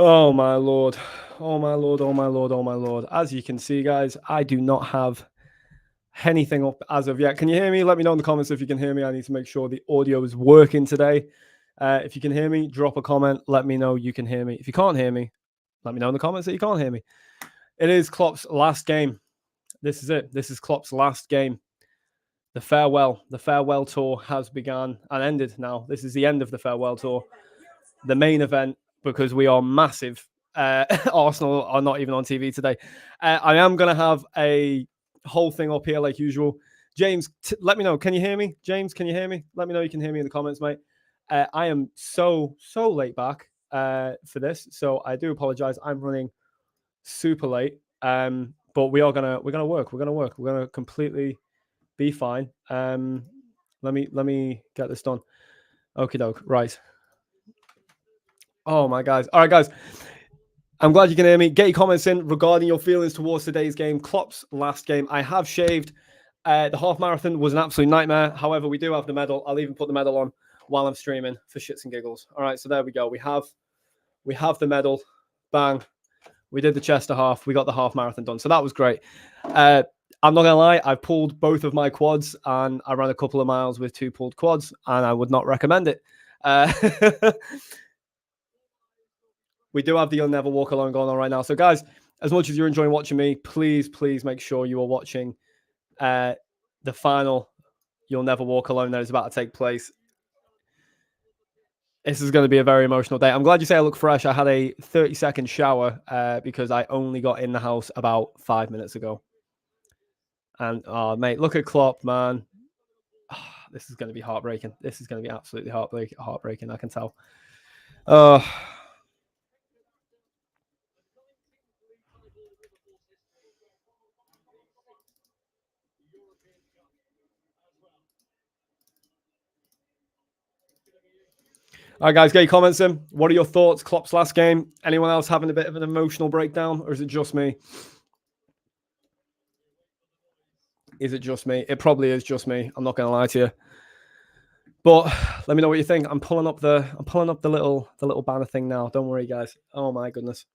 Oh my lord. Oh my lord. Oh my lord. Oh my lord. As you can see, guys, I do not have anything up as of yet. Can you hear me? Let me know in the comments if you can hear me. I need to make sure the audio is working today. If you can hear me, drop a comment. Let me know you can hear me. If you can't hear me, let me know in the comments that you can't hear me. It is Klopp's last game. This is it. This is Klopp's last game. The farewell tour has begun and ended now. This is the end of the farewell tour. The main event, because we are massive. Arsenal are not even on TV today. I am going to have a whole thing up here like usual. James, let me know. Can you hear me? James, can you hear me? Let me know you can hear me in the comments, mate. I am so late back for this, so I do apologize. I'm running super late, but we're gonna work. We're gonna completely be fine. Let me get this done. Okie doke. Right. Oh my guys. All right, guys. I'm glad you can hear me. Get your comments in regarding your feelings towards today's game. Klopp's last game. I have shaved. The half marathon was an absolute nightmare. However, we do have the medal. I'll even put the medal on while I'm streaming for shits and giggles. All right, so there we go. We have the medal. Bang. We did the Chester half. We got the half marathon done. So that was great. I'm not going to lie. I pulled both of my quads and I ran a couple of miles with 2 pulled quads and I would not recommend it. We do have the You'll Never Walk Alone going on right now. So guys, as much as you're enjoying watching me, please make sure you are watching the final You'll Never Walk Alone that is about to take place. This is going to be a very emotional day. I'm glad you say I look fresh. I had a 30-second shower because I only got in the house about 5 minutes ago. And, oh, mate, look at Klopp, man. Oh, this is going to be heartbreaking. This is going to be absolutely heartbreaking. I can tell. All right, guys, get your comments in. What are your thoughts? Klopp's last game. Anyone else having a bit of an emotional breakdown, or is it just me? Is it just me? It probably is just me. I'm not going to lie to you. But let me know what you think. I'm pulling up the little banner thing now. Don't worry, guys. Oh my goodness.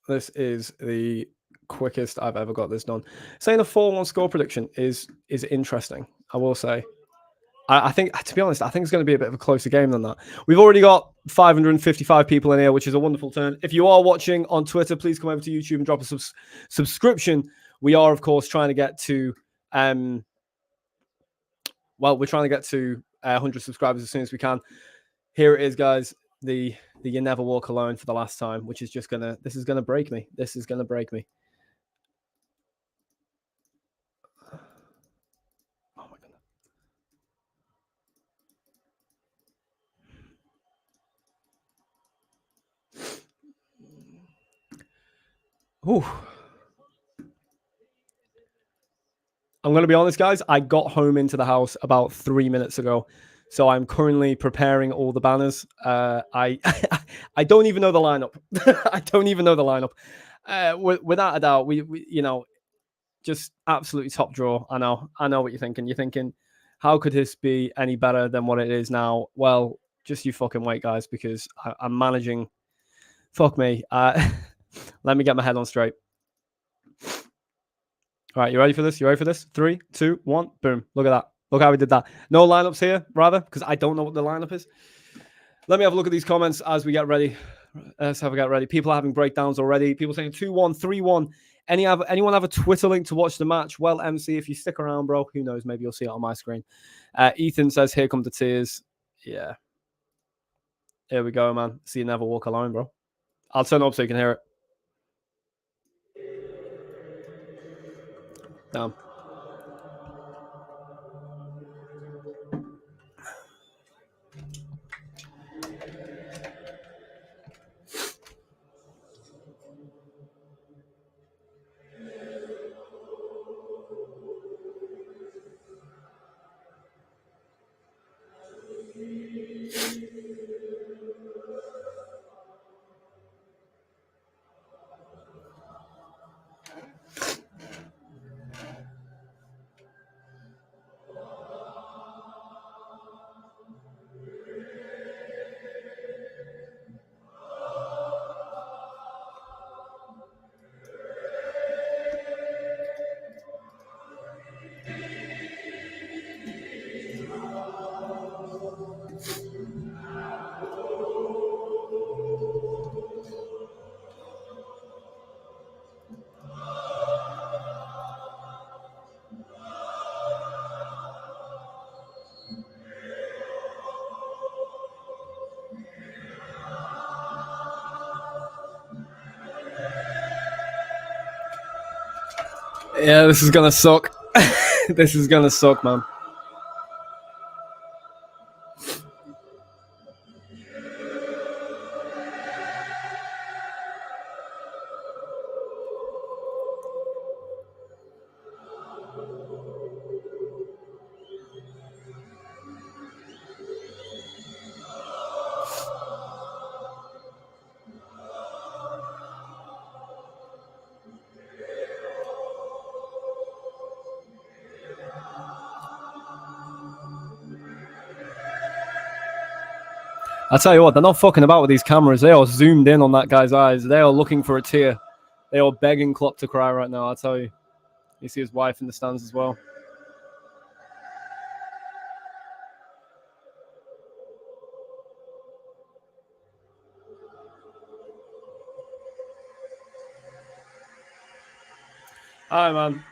This is the quickest I've ever got this done. Saying a 4-1 score prediction is interesting, I will say. I think, to be honest, I think it's going to be a bit of a closer game than that. We've already got 555 people in here, which is a wonderful turn. If you are watching on Twitter, please come over to YouTube and drop a subscription. We are, of course, trying to get to, we're trying to get to 100 subscribers as soon as we can. Here it is, guys. The You Never Walk Alone for the last time, which is just this is going to break me. This is going to break me. Oh my goodness. Ooh. I'm going to be honest, guys. I got home into the house about 3 minutes ago. So I'm currently preparing all the banners. I don't even know the lineup. I don't even know the lineup. Without a doubt, we just absolutely top draw. I know what you're thinking. You're thinking, how could this be any better than what it is now? Well, just you fucking wait, guys, because I'm managing. Fuck me. Let me get my head on straight. All right, you ready for this? 3, 2, 1, boom. Look at that. Look how we did that. No lineups here, rather, because I don't know what the lineup is. Let me have a look at these comments as we get ready. Let's have a get ready. People are having breakdowns already. People saying 2-1, 3-1. Anyone have a Twitter link to watch the match? Well, MC, if you stick around, bro, who knows? Maybe you'll see it on my screen. Ethan says, here come the tears. Yeah. Here we go, man. See you never walk alone, bro. I'll turn it up so you can hear it. Damn. Yeah, this is gonna suck. This is gonna suck, man. I tell you what, they're not fucking about with these cameras. They are zoomed in on that guy's eyes. They are looking for a tear. They are begging Klopp to cry right now. I tell you. You see his wife in the stands as well. Hi, man.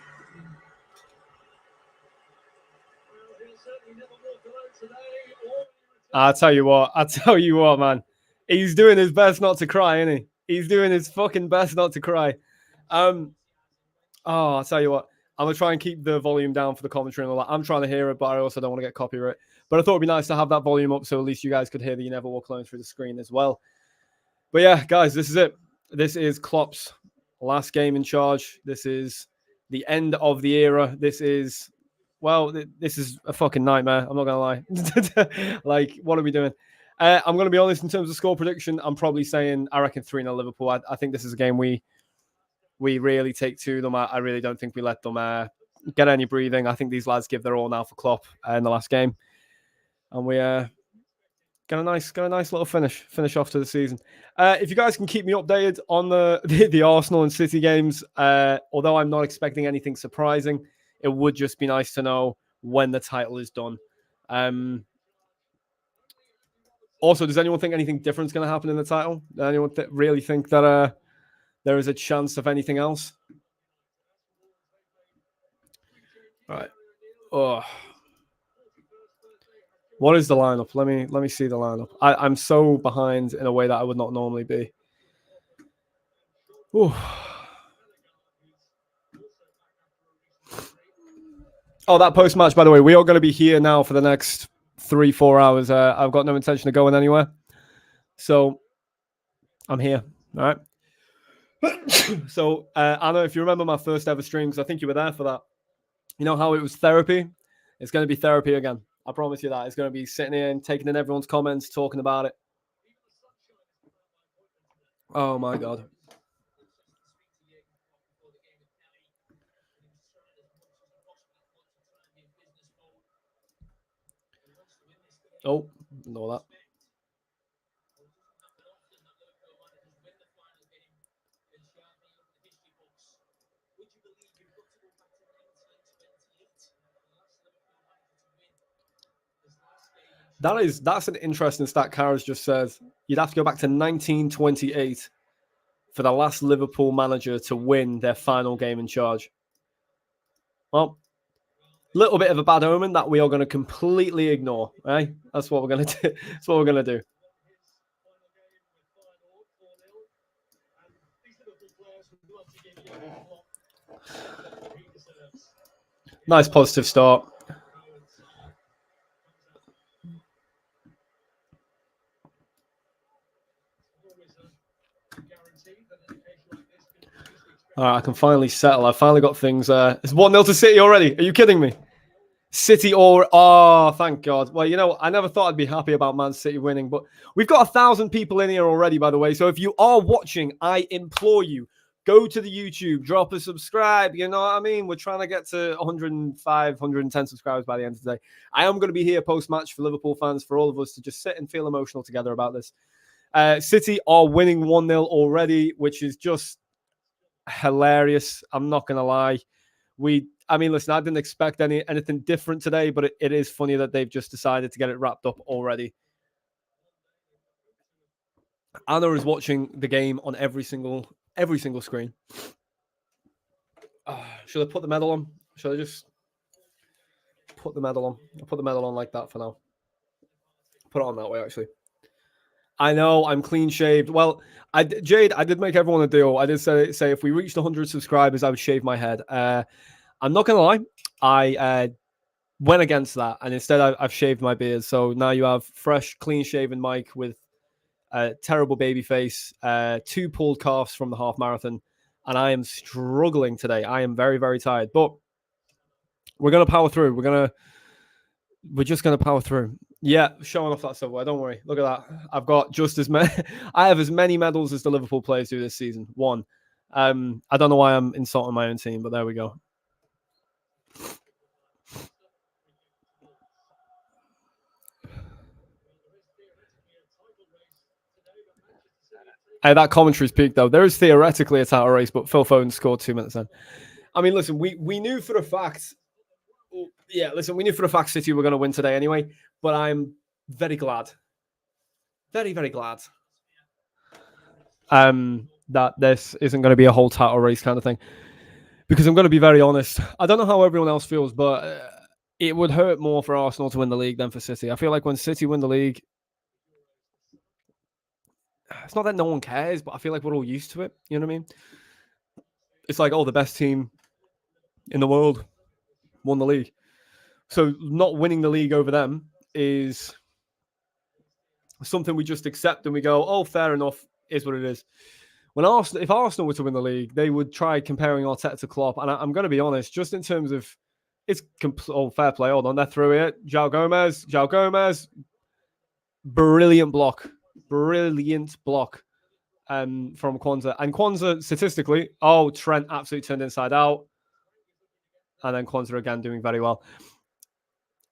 I tell you what, man. He's doing his best not to cry, isn't he? He's doing his fucking best not to cry. Oh, I'll tell you what. I'm gonna try and keep the volume down for the commentary and all that. I'm trying to hear it, but I also don't want to get copyright. But I thought it'd be nice to have that volume up so at least you guys could hear the You Never Walk Alone through the screen as well. But yeah, guys, this is it. This is Klopp's last game in charge. This is the end of the era. This is, well, this is a fucking nightmare. I'm not going to lie. Like, what are we doing? I'm going to be honest, in terms of score prediction, I'm probably saying, I reckon 3-0 Liverpool. I think this is a game we really take to them. I really don't think we let them get any breathing. I think these lads give their all now for Klopp in the last game. And we get a nice little finish off to the season. If you guys can keep me updated on the Arsenal and City games, although I'm not expecting anything surprising, it would just be nice to know when the title is done. Also, does anyone think anything different is going to happen in the title? Does anyone really think that there is a chance of anything else? All right. Oh. What is the lineup? Let me see the lineup. I'm so behind in a way that I would not normally be. Ooh. Oh, that post match, by the way, we are going to be here now for the next 3-4 hours. I've got no intention of going anywhere. So I'm here. All right. So, Anna, if you remember my first ever streams, I think you were there for that. You know how it was therapy? It's going to be therapy again. I promise you that. It's going to be sitting here and taking in everyone's comments, talking about it. Oh, my God. Oh, know that. That's an interesting stat. Kara's just says you'd have to go back to 1928 for the last Liverpool manager to win their final game in charge. Well, little bit of a bad omen that we are going to completely ignore. Right? That's what we're going to do. That's what we're going to do. Nice positive start. All right, I can finally settle. I finally got things. It's 1-0 to City already. Are you kidding me? City oh, thank God. Well, you know, I never thought I'd be happy about Man City winning, but we've got 1,000 people in here already, by the way. So if you are watching, I implore you, go to the YouTube, drop a subscribe. You know what I mean? We're trying to get to 105, 110 subscribers by the end of the day. I am going to be here post-match for Liverpool fans, for all of us to just sit and feel emotional together about this. City are winning 1-0 already, which is just hilarious. I'm not going to lie. Listen, I didn't expect anything different today, but it is funny that they've just decided to get it wrapped up already. Anna is watching the game on every single screen. Should I put the medal on? Should I just put the medal on? I'll put the medal on like that for now. Put it on that way, actually. I know I'm clean shaved. Well, Jade, I did make everyone a deal. I did say if we reached 100 subscribers, I would shave my head. I'm not gonna lie, I went against that, and instead I've shaved my beard. So now you have fresh, clean shaven Mike with a terrible baby face, two pulled calves from the half marathon, and I am struggling today. I am very, very tired, but we're gonna power through. We're just gonna power through. Yeah, showing off that silverware. Don't worry. Look at that. I've got just as many. I have as many medals as the Liverpool players do this season. One. I don't know why I'm insulting my own team, but there we go. That commentary's peak though. There is theoretically a title race, but Phil Foden scored 2 minutes in. I mean, listen, we knew for a fact. Yeah, listen, we knew for a fact City were going to win today anyway, but I'm very glad, very, very glad that this isn't going to be a whole title race kind of thing. Because I'm going to be very honest, I don't know how everyone else feels, but it would hurt more for Arsenal to win the league than for City. I feel like when City win the league, it's not that no one cares, but I feel like we're all used to it. You know what I mean? It's like, oh, the best team in the world won the league. So not winning the league over them is something we just accept and we go, oh, fair enough, is what it is. If Arsenal were to win the league, they would try comparing Arteta to Klopp. And I'm going to be honest, just in terms of it's fair play. Hold on, they're through it. João Gomez, brilliant block from Kwanzaa. And Kwanzaa, statistically, Trent absolutely turned inside out. And then Kwanzaa again doing very well.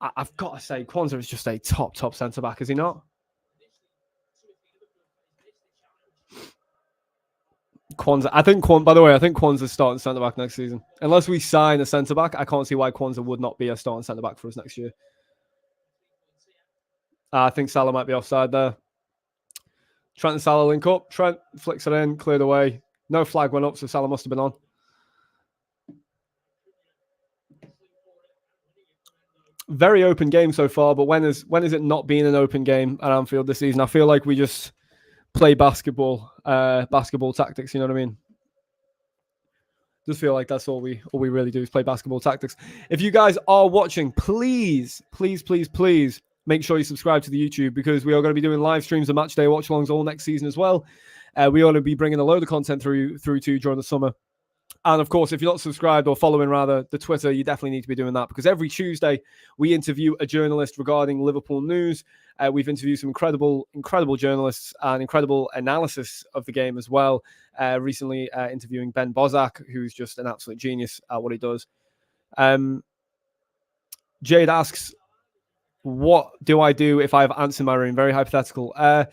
I've got to say, Kwanzaa is just a top centre-back, is he not? Kwanzaa. By the way, I think Kwanzaa's starting centre-back next season. Unless we sign a centre-back, I can't see why Kwanzaa would not be a starting centre-back for us next year. I think Salah might be offside there. Trent and Salah link up. Trent flicks it in, cleared away. No flag went up, so Salah must have been on. Very open game so far, but when is it not being an open game at Anfield this season? I feel like we just play basketball tactics. You know what I mean? Just feel like that's all we really do is play basketball tactics. If you guys are watching, please make sure you subscribe to the YouTube because we are going to be doing live streams and match day watch alongs all next season as well. We are going to be bringing a load of content through to during the summer. And of course, if you're not subscribed or following rather the Twitter, you definitely need to be doing that because every Tuesday we interview a journalist regarding Liverpool news. We've interviewed some incredible journalists and incredible analysis of the game as well. Recently interviewing Ben Bozak, who's just an absolute genius at what he does. Jade asks, what do I do if I have ants in my room? Very hypothetical. I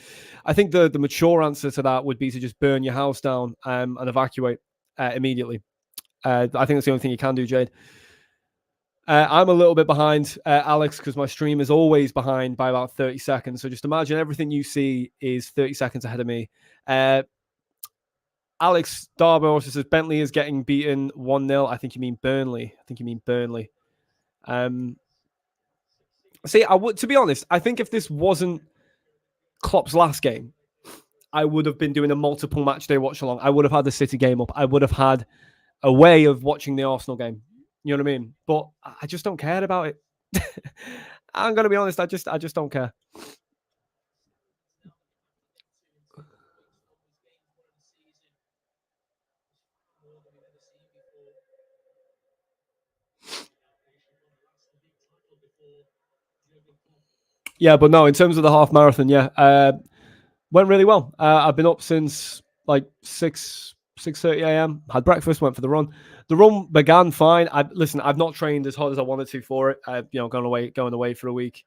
think the mature answer to that would be to just burn your house down and evacuate immediately. I think that's the only thing you can do, Jade. I'm a little bit behind, Alex, because my stream is always behind by about 30 seconds. So just imagine everything you see is 30 seconds ahead of me. Alex Darbo also says Bentley is getting beaten 1-0. I think you mean Burnley. See, to be honest, I think if this wasn't Klopp's last game, I would have been doing a multiple match day watch along. I would have had the City game up. I would have had a way of watching the Arsenal game. You know what I mean? But I just don't care about it. I'm going to be honest. I just don't care. Yeah, but no, in terms of the half marathon, went really well. I've been up since like 6:30 a.m. Had breakfast, went for the run. The run began fine. I've not trained as hard as I wanted to for it. Going away for a week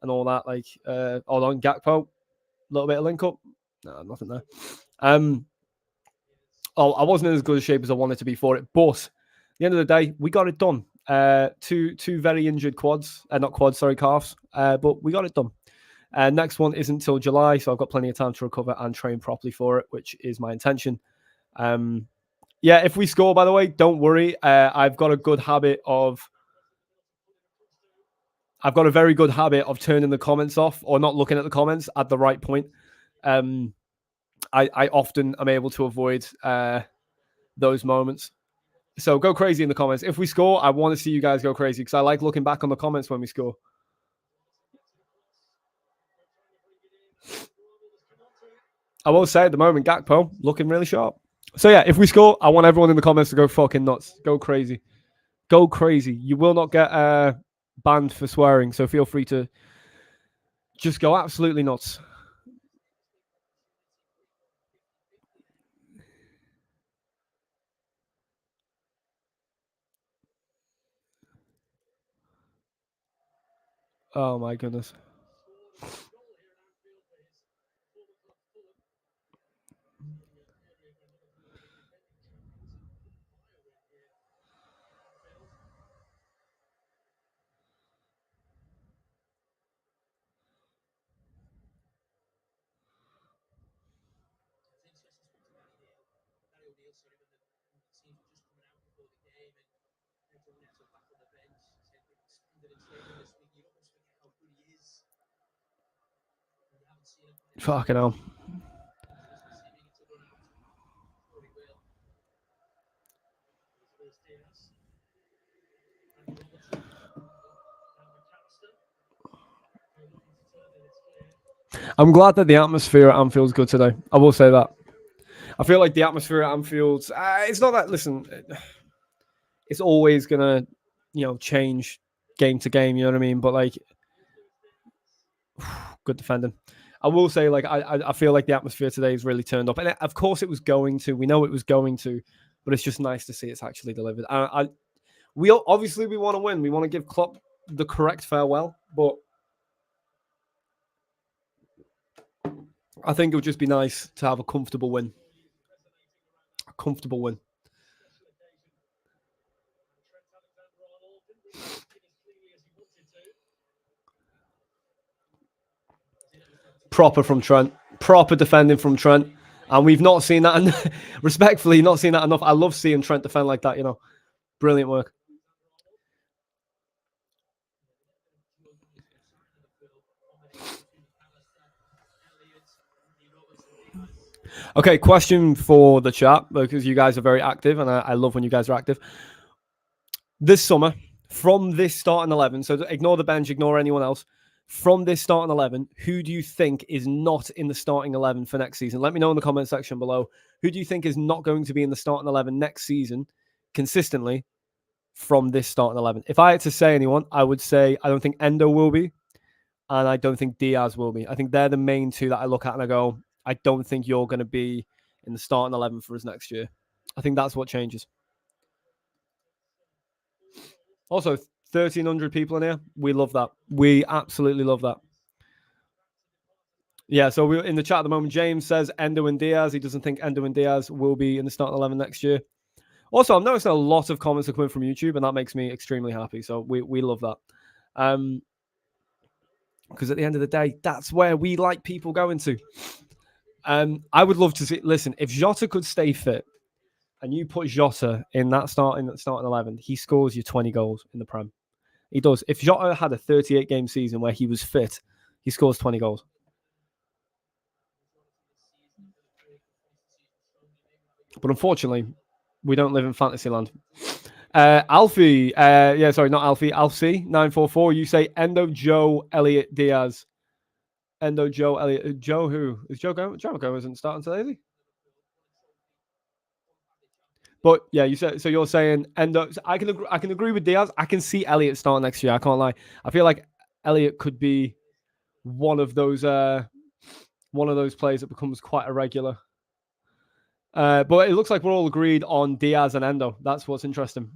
and all that. Like, hold on, Gakpo, a little bit of link up. No, nothing there. I wasn't in as good a shape as I wanted to be for it, but at the end of the day, we got it done. Two very injured calves, but we got it done. Next one isn't until July, so I've got plenty of time to recover and train properly for it, which is my intention. If we score, by the way, don't worry. I've got a very good habit of turning the comments off or not looking at the comments at the right point. I often am able to avoid those moments. So go crazy in the comments. If we score, I want to see you guys go crazy because I like looking back on the comments when we score. I will say at the moment, Gakpo looking really sharp. So yeah, if we score, I want everyone in the comments to go fucking nuts. Go crazy. Go crazy. You will not get banned for swearing, so feel free to just go absolutely nuts. Oh my goodness. Fucking hell. I'm glad that the atmosphere at Anfield's good today. I will say that. I feel like the atmosphere at Anfield, it's not that, listen, it's always going to, change game to game, you know what I mean? But like, good defending. I will say, like, I feel like the atmosphere today is really turned up. And of course it was going to, we know it was going to, but it's just nice to see it's actually delivered. We obviously we want to win. We want to give Klopp the correct farewell, but I think it would just be nice to have a comfortable win. A comfortable win. Proper from Trent. Proper defending from Trent. And we've not seen that, and respectfully, not seen that enough. I love seeing Trent defend like that, Brilliant work. Okay, question for the chat, because you guys are very active, and I love when you guys are active. This summer, from this starting 11, so ignore the bench, ignore anyone else. From this starting 11, who do you think is not in the starting 11 for next season? Let me know in the comment section below. Who do you think is not going to be in the starting 11 next season consistently from this starting 11? If I had to say anyone, I would say I don't think Endo will be, and I don't think Diaz will be. I think they're the main two that I look at and I go, I don't think you're going to be in the starting 11 for us next year. I think that's what changes. Also, 1,300 people in here. We love that. We absolutely love that. Yeah, so we're in the chat at the moment. James says Endo and Diaz. He doesn't think Endo and Diaz will be in the starting 11 next year. Also, I'm noticing a lot of comments are coming from YouTube, and that makes me extremely happy. So we love that. Because at the end of the day, that's where we like people going to. I would love to see. Listen, if Jota could stay fit, and you put Jota in that starting 11, he scores you 20 goals in the Prem. He does. If Jota had a 38-game season where he was fit, he scores 20 goals. But unfortunately, we don't live in fantasy land. Alfie, not Alfie. Alfie 944. You say Endo, Joe, Elliot, Diaz. Endo, Joe, Elliot. Joe who? Is Joe Gomez isn't starting today, is he? But yeah, you're saying Endo. I can agree with Diaz. I can see Elliot starting next year. I can't lie. I feel like Elliot could be one of those players that becomes quite a regular. But it looks like we're all agreed on Diaz and Endo. That's what's interesting.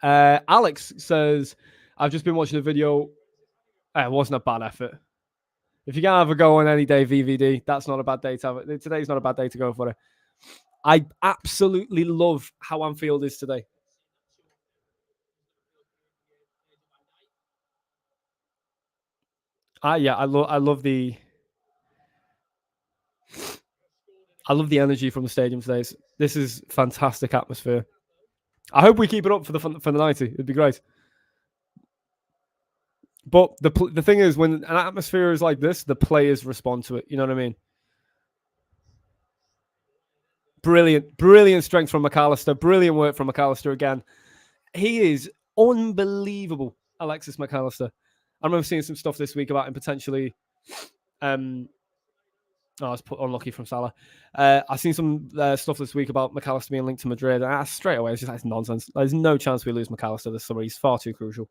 Alex says, I've just been watching a video. It wasn't a bad effort. If you can't have a go on any day, VVD, that's not a bad day to have it. Today's not a bad day to go for it. I absolutely love how Anfield is today. I love the energy from the stadium today. This is fantastic atmosphere. I hope we keep it up for the 90. It'd be great. But the thing is, when an atmosphere is like this, the players respond to it. You know what I mean? Brilliant strength from McAllister. Brilliant work from McAllister again. He is unbelievable, Alexis McAllister. I remember seeing some stuff this week about him potentially. I was put unlucky from Salah. I've seen some stuff this week about McAllister being linked to Madrid. Straight away, it's just that's nonsense. There's no chance we lose McAllister this summer. He's far too crucial.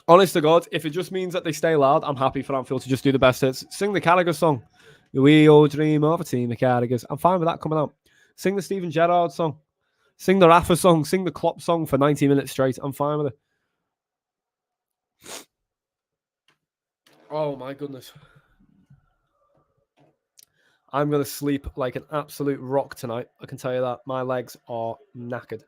Honest to God, if it just means that they stay loud, I'm happy for Anfield to just do the best hits. Sing the Carragher song. We all dream of a team of Carragers. I'm fine with that coming out. Sing the Steven Gerrard song. Sing the Rafa song. Sing the Klopp song for 90 minutes straight. I'm fine with it. Oh my goodness. I'm going to sleep like an absolute rock tonight. I can tell you that. My legs are knackered.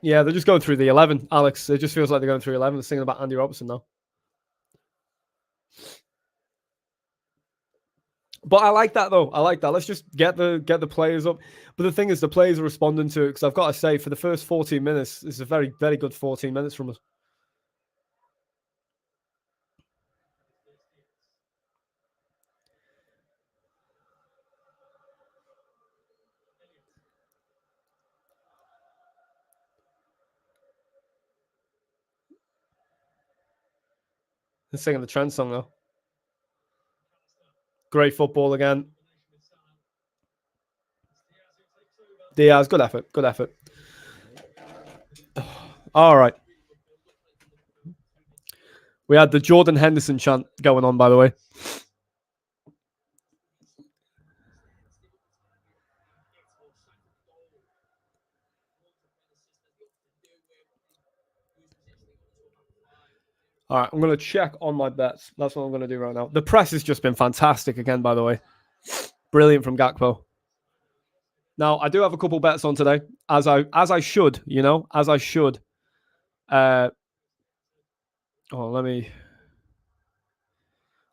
Yeah, they're just going through the 11, Alex. It just feels like they're going through 11. They're singing about Andy Robertson now. But I like that though. I like that. Let's just get the players up. But the thing is, the players are responding to it because I've got to say, for the first 14 minutes, this is a very, very good 14 minutes from us. They're singing the Trent song though. Great football again. Diaz, good effort. Good effort. All right. We had the Jordan Henderson chant going on, by the way. All right, I'm going to check on my bets. That's what I'm going to do right now. The press has just been fantastic again, by the way. Brilliant from Gakpo. Now, I do have a couple bets on today, as I should, as I should. Let me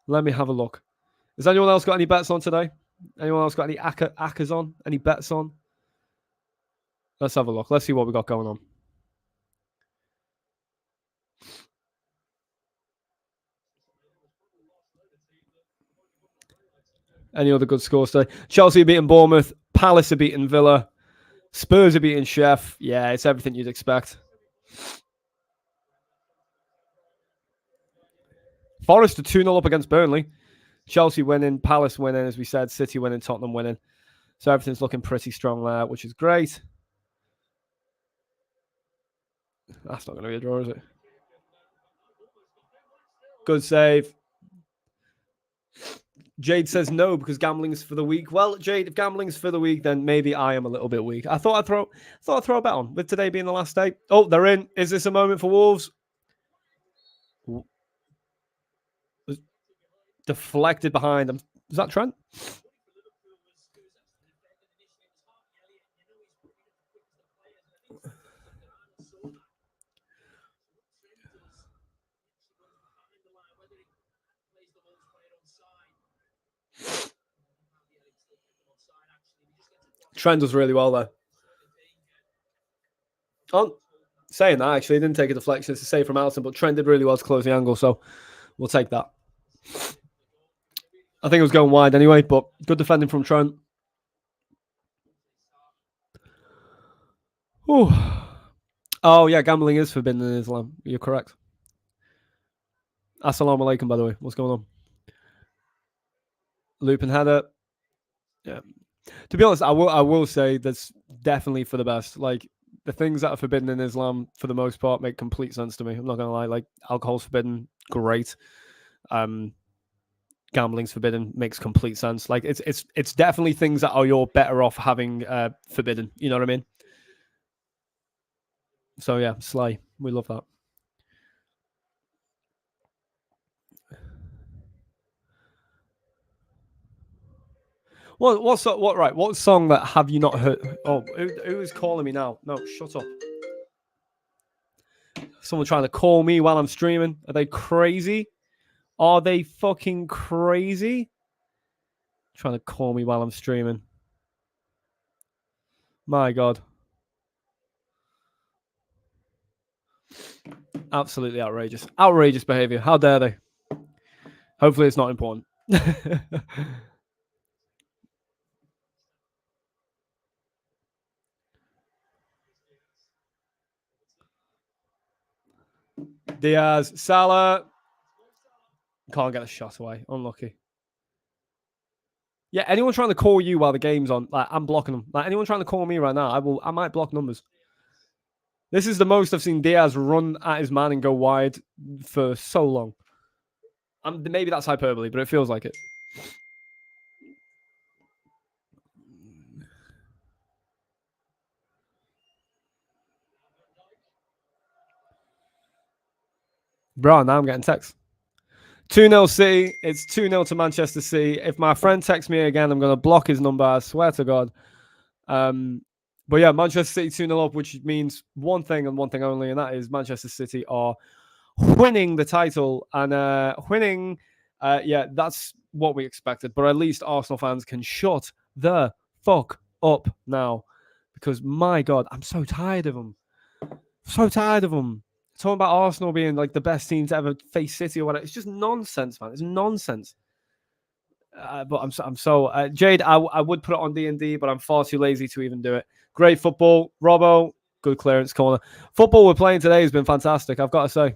have a look. Has anyone else got any bets on today? Anyone else got any accas on? Any bets on? Let's have a look. Let's see what we got going on. Any other good scores today? Chelsea are beating Bournemouth. Palace are beating Villa. Spurs are beating Chef. Yeah, it's everything you'd expect. Forest are 2-0 up against Burnley. Chelsea winning, Palace winning, as we said, City winning, Tottenham winning. So everything's looking pretty strong there, which is great. That's not going to be a draw, is it? Good save. Jade says no because gambling's for the weak. Well, Jade, if gambling's for the weak, then maybe I am a little bit weak. I thought I'd throw a bet on with today being the last day. Oh, they're in. Is this a moment for Wolves? Deflected behind them. Is that Trent? Trent does really well there. Oh, saying that, actually, he didn't take a deflection. It's a save from Alisson, but Trent did really well to close the angle, so we'll take that. I think it was going wide anyway, but good defending from Trent. Ooh. Oh, yeah, gambling is forbidden in Islam. You're correct. Assalamu alaikum, by the way. What's going on? Loop and header. Yeah. To be honest, I will say that's definitely for the best. Like, the things that are forbidden in Islam, for the most part, make complete sense to me. I'm not going to lie. Like, alcohol's forbidden. Great. Gambling's forbidden. Makes complete sense. Like, it's definitely things that you're better off having forbidden. You know what I mean? So, yeah, slay. We love that. What song that have you not heard? Oh, who is calling me now? No, shut up. Someone trying to call me while I'm streaming. Are they crazy? Are they fucking crazy? Trying to call me while I'm streaming. My God. Absolutely outrageous. Outrageous behavior. How dare they? Hopefully it's not important. Diaz, Salah. Can't get a shot away. Unlucky. Yeah, anyone trying to call you while the game's on, like I'm blocking them. Like anyone trying to call me right now, I might block numbers. This is the most I've seen Diaz run at his man and go wide for so long. Maybe that's hyperbole, but it feels like it. Bro, now I'm getting texts. 2-0 City. It's 2-0 to Manchester City. If my friend texts me again, I'm going to block his number. I swear to God. But yeah, Manchester City 2-0 up, which means one thing and one thing only, and that is Manchester City are winning the title. And winning, yeah, that's what we expected. But at least Arsenal fans can shut the fuck up now. Because my God, I'm so tired of them. So tired of them. Talking about Arsenal being like the best team to ever face City or whatever. It's just nonsense, man. It's nonsense. But I'm so Jade. I would put it on D&D, but I'm far too lazy to even do it. Great football, Robbo. Good clearance corner. Football we're playing today has been fantastic. I've got to say.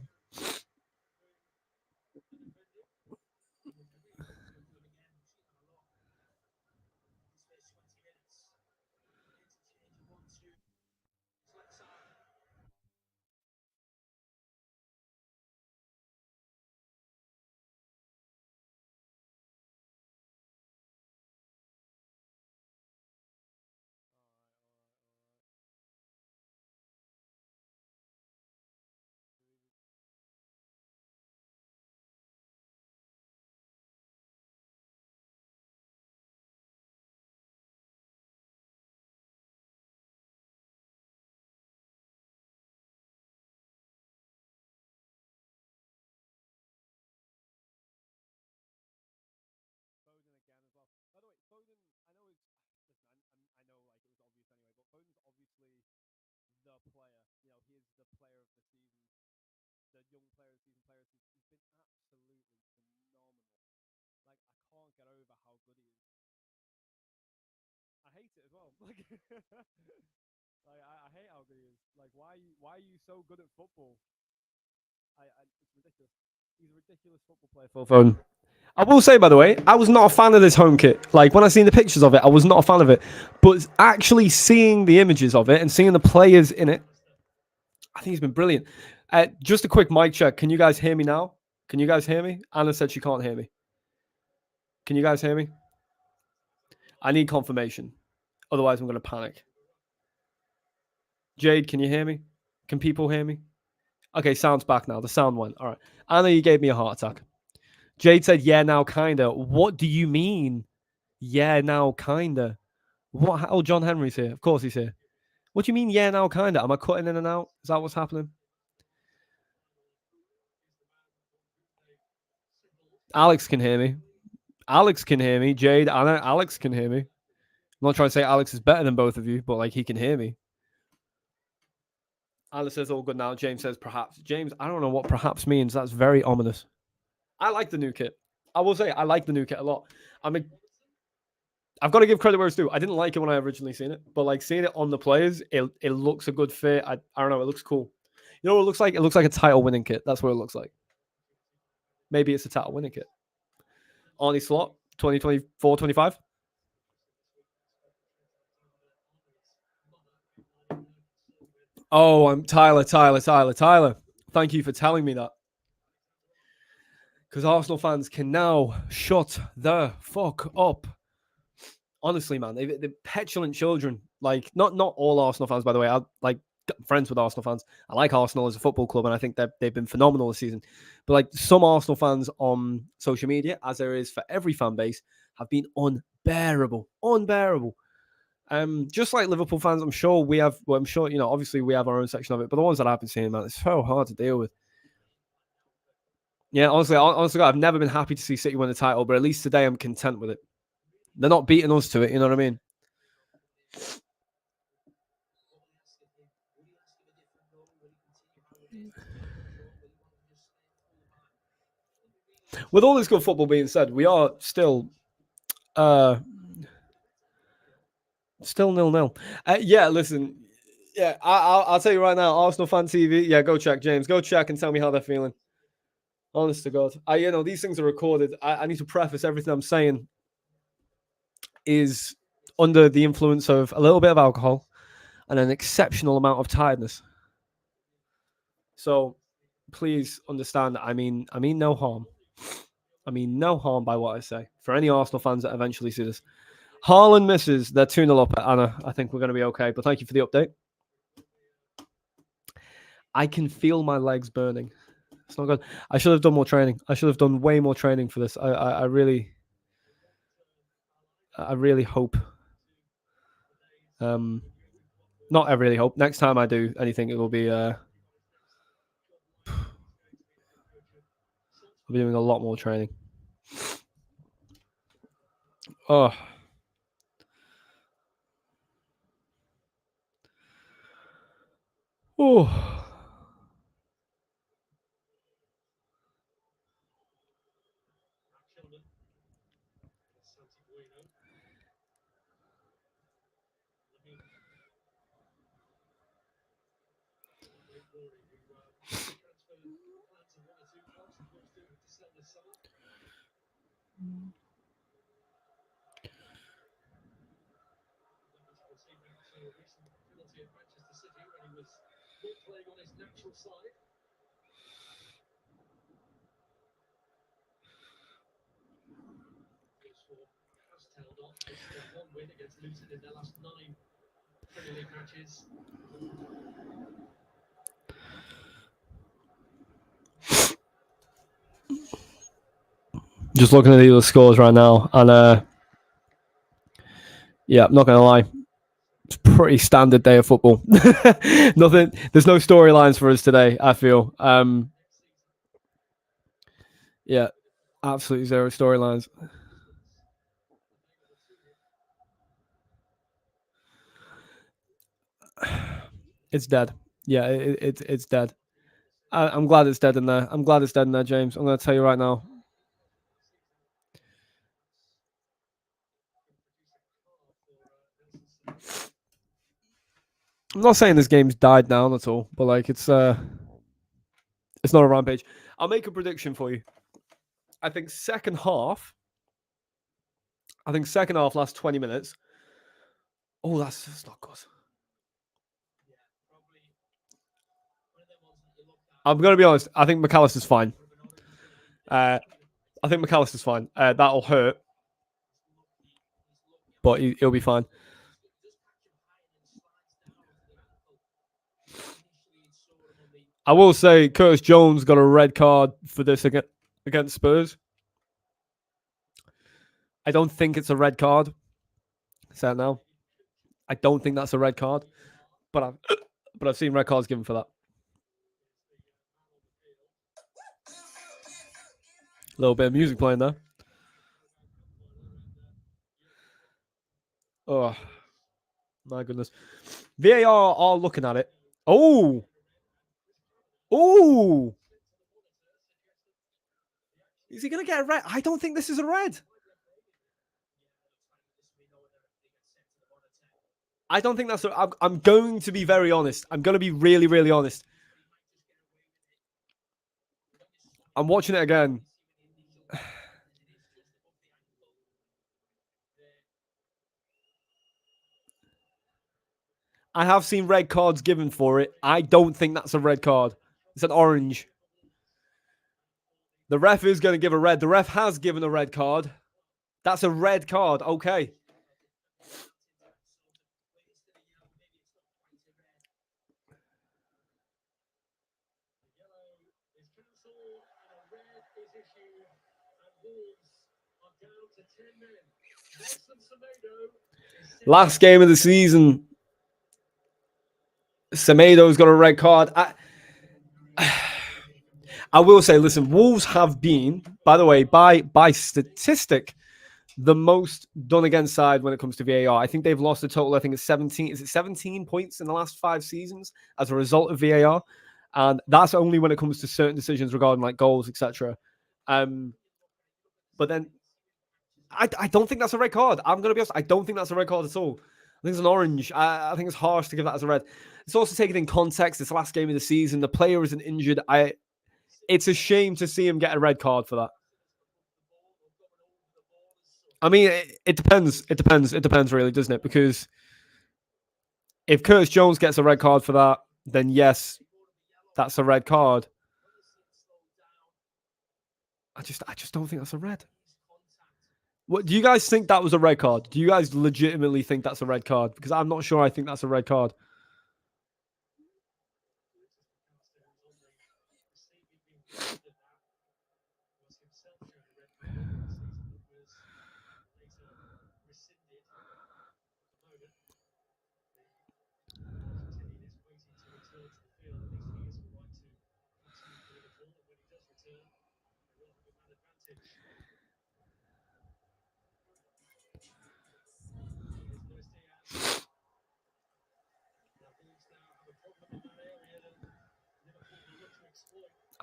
I hate it as well. I hate how good he is. Like, why are you so good at football? It's ridiculous. He's a ridiculous football player. Phil Foden. I will say, by the way, I was not a fan of this home kit. Like, when I seen the pictures of it, I was not a fan of it. But actually seeing the images of it and seeing the players in it, I think he's been brilliant. Just a quick mic check. Can you guys hear me now? Can you guys hear me? Anna said she can't hear me. Can you guys hear me? I need confirmation. Otherwise, I'm going to panic. Jade, can you hear me? Can people hear me? Okay, sound's back now. The sound went. All right. Anna, you gave me a heart attack. Jade said, yeah, now kinda. What do you mean? Yeah, now kinda. What? Oh, John Henry's here. Of course he's here. What do you mean, yeah, now kinda? Am I cutting in and out? Is that what's happening? Alex can hear me. Alex can hear me. Jade, Anna, Alex can hear me. I'm not trying to say Alex is better than both of you, but like he can hear me. Alice says all good now. James says perhaps. James, I don't know what perhaps means. That's very ominous. I like the new kit. I will say I like the new kit a lot. I've got to give credit where it's due. I didn't like it when I originally seen it, but like seeing it on the players, it looks a good fit. I don't know. It looks cool. You know what it looks like? It looks like a title winning kit. That's what it looks like. Maybe it's a title winning kit. Arnie Slot, 2024, 25. Oh, I'm Tyler. Thank you for telling me that. Because Arsenal fans can now shut the fuck up. Honestly, man, they're petulant children. Like, not all Arsenal fans, by the way. I like friends with Arsenal fans. I like Arsenal as a football club, and I think they've been phenomenal this season. But like some Arsenal fans on social media, as there is for every fan base, have been unbearable, unbearable. Just like Liverpool fans, I'm sure we have. Well, I'm sure obviously we have our own section of it, but the ones that I've been seeing, man, it's so hard to deal with. Yeah, honestly, I've never been happy to see City win the title, but at least today I'm content with it. They're not beating us to it. You know what I mean? With all this good football being said, we are still 0-0. Yeah, listen. Yeah, I'll tell you right now, Arsenal fan TV. Yeah, go check, James. Go check and tell me how they're feeling. Honest to God, these things are recorded. I need to preface everything I'm saying is under the influence of a little bit of alcohol and an exceptional amount of tiredness. So please understand that I mean no harm. I mean no harm by what I say. For any Arsenal fans that eventually see this. Haaland misses. They're 2-0 up at Anna. I think we're going to be okay. But thank you for the update. I can feel my legs burning. It's not good. I should have done more training. I should have done way more training for this. I really hope. Not I really hope. Next time I do anything, it will be. I'll be doing a lot more training. Oh. Oh. Just looking at the scores right now, and yeah, I'm not gonna lie, it's a pretty standard day of football. Nothing. There's no storylines for us today. I feel. Yeah, absolutely zero storylines. It's dead. Yeah, it's dead. I'm glad it's dead in there. I'm glad it's dead in there, James. I'm going to tell you right now. I'm not saying this game's died down at all, but like it's not a rampage. I'll make a prediction for you. I think second half last 20 minutes. Oh, that's not good. I'm going to be honest. I think McAllister's fine. I think McAllister's fine. That'll hurt, but he'll be fine. I will say Curtis Jones got a red card for this against Spurs. I don't think it's a red card. Say it now. I don't think that's a red card, but I've seen red cards given for that. A little bit of music playing there. Oh, my goodness. VAR are looking at it. Oh. Oh. Is he going to get a red? I don't think this is a red. I don't think that's I'm going to be very honest. I'm going to be really, really honest. I'm watching it again. I have seen red cards given for it. I don't think that's a red card. It's an orange. The ref is going to give a red. The ref has given a red card. That's a red card. Okay. Last game of the season. Semedo's got a red card. I will say, listen, Wolves have been, by the way, by statistic, the most done against side when it comes to VAR. I think they've lost a total, I think it's 17. Is it 17 points in the last 5 seasons as a result of VAR? And that's only when it comes to certain decisions regarding like goals, etc. But then I don't think that's a red card. I'm going to be honest. I don't think that's a red card at all. I think it's an orange. I think it's harsh to give that as a red. It's also taken in context. This last game of the season, the player isn't injured. It's a shame to see him get a red card for that. I mean, it depends. It depends. It depends, really, doesn't it? Because if Curtis Jones gets a red card for that, then yes, that's a red card. I just don't think that's a red. What do you guys think that was a red card? Do you guys legitimately think that's a red card? Because I'm not sure. I think that's a red card.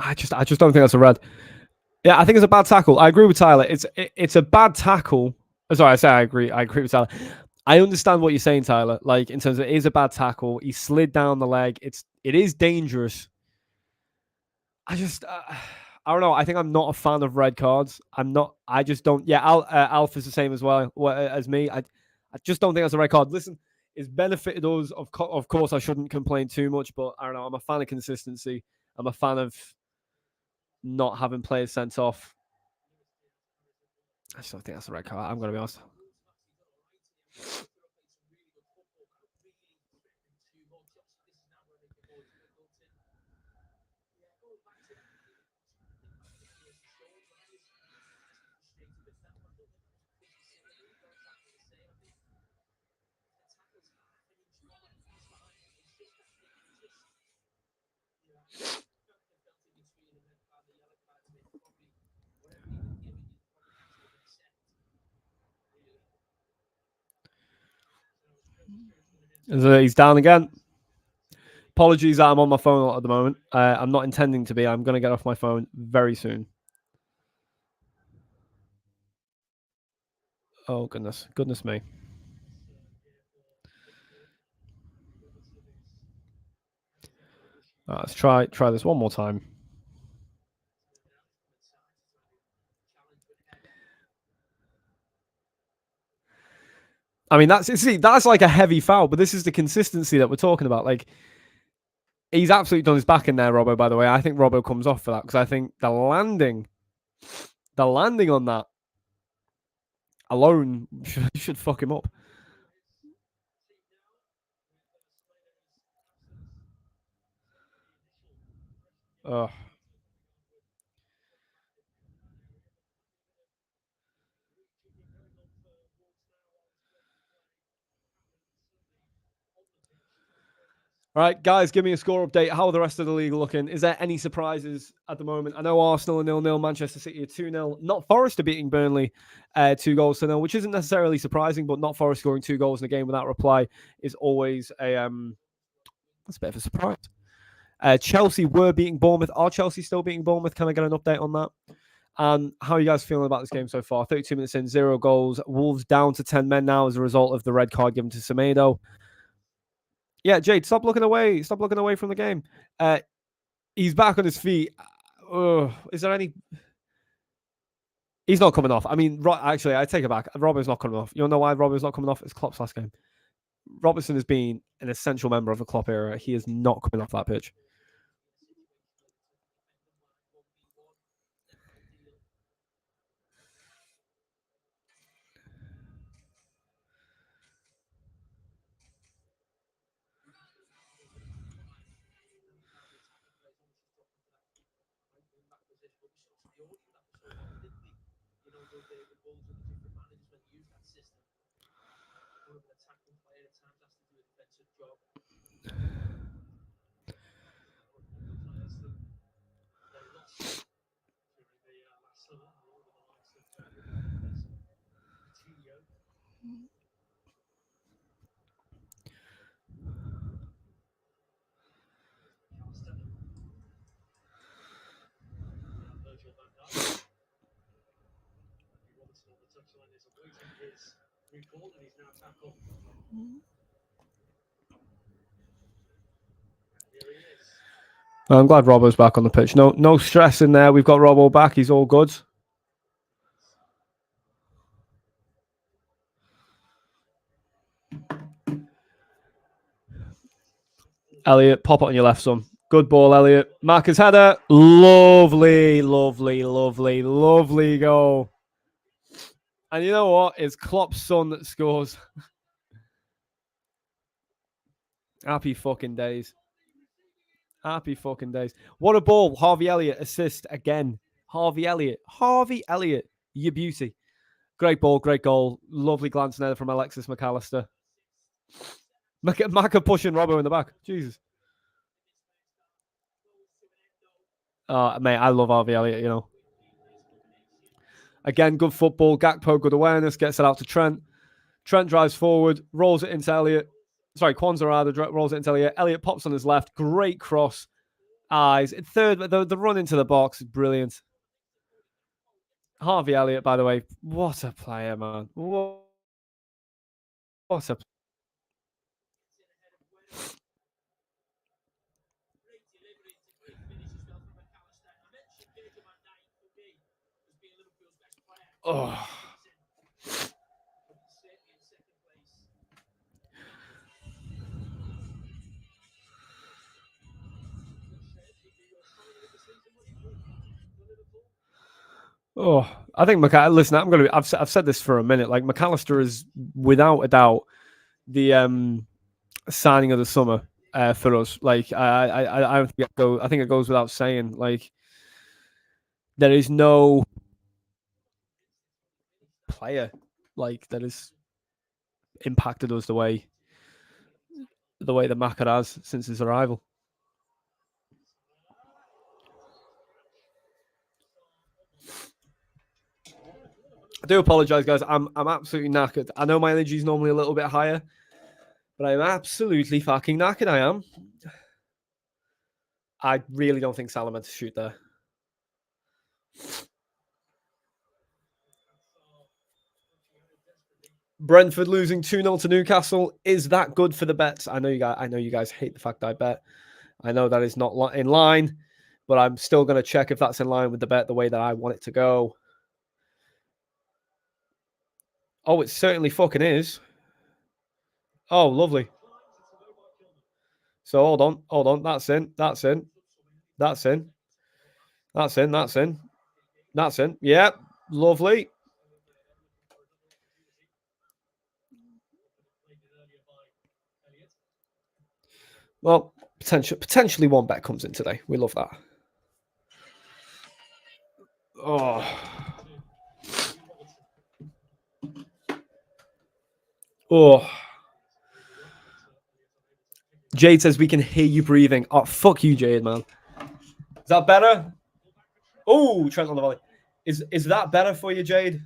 I just don't think that's a red. Yeah, I think it's a bad tackle. I agree with Tyler. It's a bad tackle. Sorry, I say I agree. I agree with Tyler. I understand what you're saying, Tyler. Like in terms of it is a bad tackle. He slid down the leg. It is dangerous. I don't know. I think I'm not a fan of red cards. I'm not. I just don't. Yeah, Alpha's the same as well as me. I just don't think that's a red card. Listen, it's benefited us. Of course, I shouldn't complain too much, but I don't know. I'm a fan of consistency. I'm a fan of not having players sent off. I just don't think that's a red card. I'm gonna be honest. He's down again. Apologies that I'm on my phone a lot at the moment. I'm not intending to be. I'm going to get off my phone very soon. Oh, goodness me. Let's try this one more time. I mean, that's like a heavy foul, but this is the consistency that we're talking about. Like, he's absolutely done his back in there, Robbo. By the way, I think Robbo comes off for that because I think the landing on that alone should fuck him up. Ugh. All right, guys, give me a score update. How are the rest of the league looking? Is there any surprises at the moment? I know Arsenal are 0-0, Manchester City are 2-0. Not Forest are beating Burnley 2-0, which isn't necessarily surprising, but not Forest scoring 2 goals in a game without reply is always that's a bit of a surprise. Chelsea were beating Bournemouth. Are Chelsea still beating Bournemouth? Can I get an update on that? And how are you guys feeling about this game so far? 32 minutes in, 0 goals. Wolves down to 10 men now as a result of the red card given to Semedo. Yeah, Jade, stop looking away. Stop looking away from the game. He's back on his feet. Is there any? He's not coming off. I mean, actually, I take it back. Robert's not coming off. You know why Robert's not coming off? It's Klopp's last game. Robertson has been an essential member of the Klopp era. He is not coming off that pitch. I'm glad Robbo's back on the pitch. No stress in there. We've got Robbo back. He's all good. Elliot, pop it on your left, son. Good ball, Elliot. Marcus header. Lovely, lovely, lovely, lovely goal. And you know what? It's Klopp's son that scores. Happy fucking days. Happy fucking days. What a ball. Harvey Elliott assist again. Harvey Elliott. You beauty. Great ball, great goal. Lovely glance there from Alexis McAllister. Maka pushing Robbo in the back. Jesus. Mate, I love Harvey Elliott, you know. Again, good football. Gakpo, good awareness. Gets it out to Trent. Trent drives forward, rolls it into Elliott. Sorry, Kwanzaa rather, rolls it into Elliott. Elliott pops on his left. Great cross. Eyes. Third, the run into the box is brilliant. Harvey Elliott, by the way, what a player, man. What a oh. Oh, I think listen, I've said this for a minute. Like McAllister is without a doubt the signing of the summer for us. Like I think it goes without saying. Like there is no player like that has impacted us the way that Maka has since his arrival. I do apologize, guys. I'm absolutely knackered. I know my energy is normally a little bit higher, but I'm absolutely fucking knackered. I am. I really don't think Salah meant to shoot there. Brentford losing 2-0 to Newcastle. Is that good for the bets? I know you guys hate the fact I bet. I know that is not in line, but I'm still going to check if that's in line with the bet the way that I want it to go. Oh, it certainly fucking is. Oh, lovely. So hold on. That's in. Yeah, lovely. Well, potentially one bet comes in today. We love that. Oh. Oh. Jade says we can hear you breathing. Oh, fuck you, Jade, man. Is that better? Oh, Trent on the volley. Is that better for you, Jade?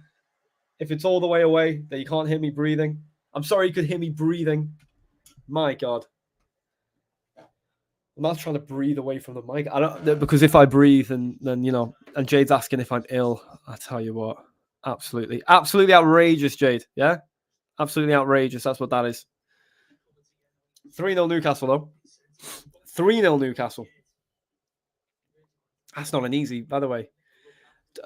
If it's all the way away that you can't hear me breathing. I'm sorry you could hear me breathing. My God. I'm not trying to breathe away from the mic. I don't, because if I breathe and then you know, and Jade's asking if I'm ill, I tell you what, absolutely outrageous, Jade. Yeah, absolutely outrageous. That's what that is. 3-0 Newcastle though. 3-0 Newcastle. That's not an easy, by the way.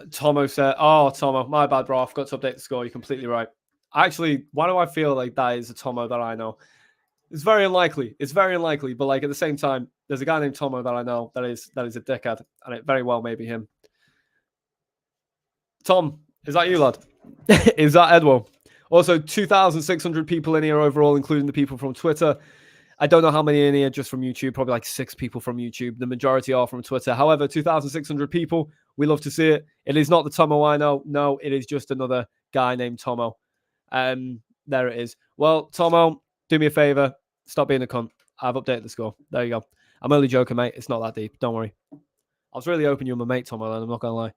Tomo said, "Oh, Tomo, my bad, bro. I forgot to update the score. You're completely right. Actually, why do I feel like that is a Tomo that I know? It's very unlikely. But like at the same time, there's a guy named Tomo that I know that is a dickhead, and it very well may be him. Tom, is that you, lad? Is that Edwo? Also, 2,600 people in here overall, including the people from Twitter. I don't know how many in here just from YouTube, probably like 6 people from YouTube. The majority are from Twitter. However, 2,600 people, we love to see it. It is not the Tomo I know. No, it is just another guy named Tomo. There it is. Well, Tomo, do me a favor. Stop being a cunt. I've updated the score. There you go. I'm only joking, mate. It's not that deep. Don't worry. I was really hoping you were my mate, Tomo, and I'm not going to lie.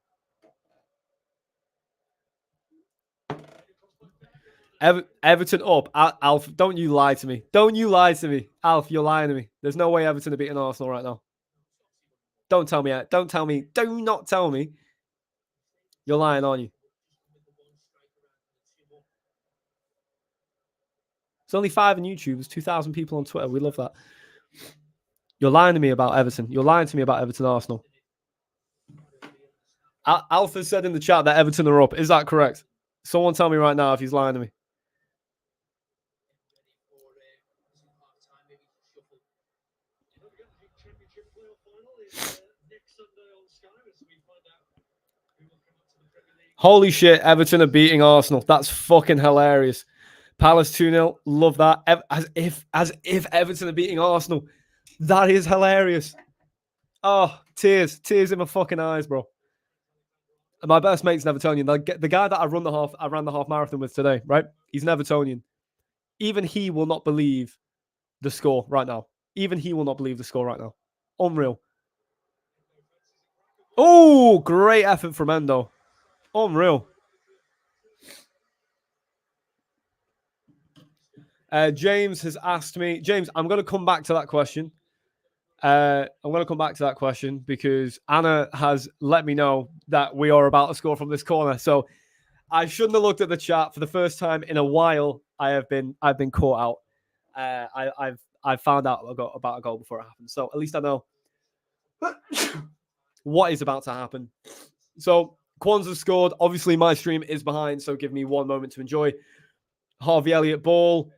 Everton up. Alf, don't you lie to me. Don't you lie to me. Alf, you're lying to me. There's no way Everton are beating Arsenal right now. Don't tell me. Don't tell me. Do not tell me. You're lying, aren't you? There's only 5 on YouTube. There's 2,000 people on Twitter. We love that. You're lying to me about Everton. You're lying to me about Everton Arsenal. Alpha said in the chat that Everton are up. Is that correct? Someone tell me right now if he's lying to me. Holy shit, Everton are beating Arsenal. That's fucking hilarious. Palace 2-0. Love that. As if Everton are beating Arsenal. That is hilarious. Oh, tears in my fucking eyes, bro. And my best mate's an Evertonian. The guy that I ran the half marathon with today, right? He's an Evertonian. Even he will not believe the score right now. Even he will not believe the score right now. Unreal. Oh, great effort from Endo. Unreal. James has asked me. James, I'm going to come back to that question. Because Anna has let me know that we are about to score from this corner. So I shouldn't have looked at the chat for the first time in a while. I've been caught out. I've found out about a goal before it happened. So at least I know what is about to happen. So Kwanzaa scored. Obviously, my stream is behind, so give me one moment to enjoy. Harvey Elliott ball.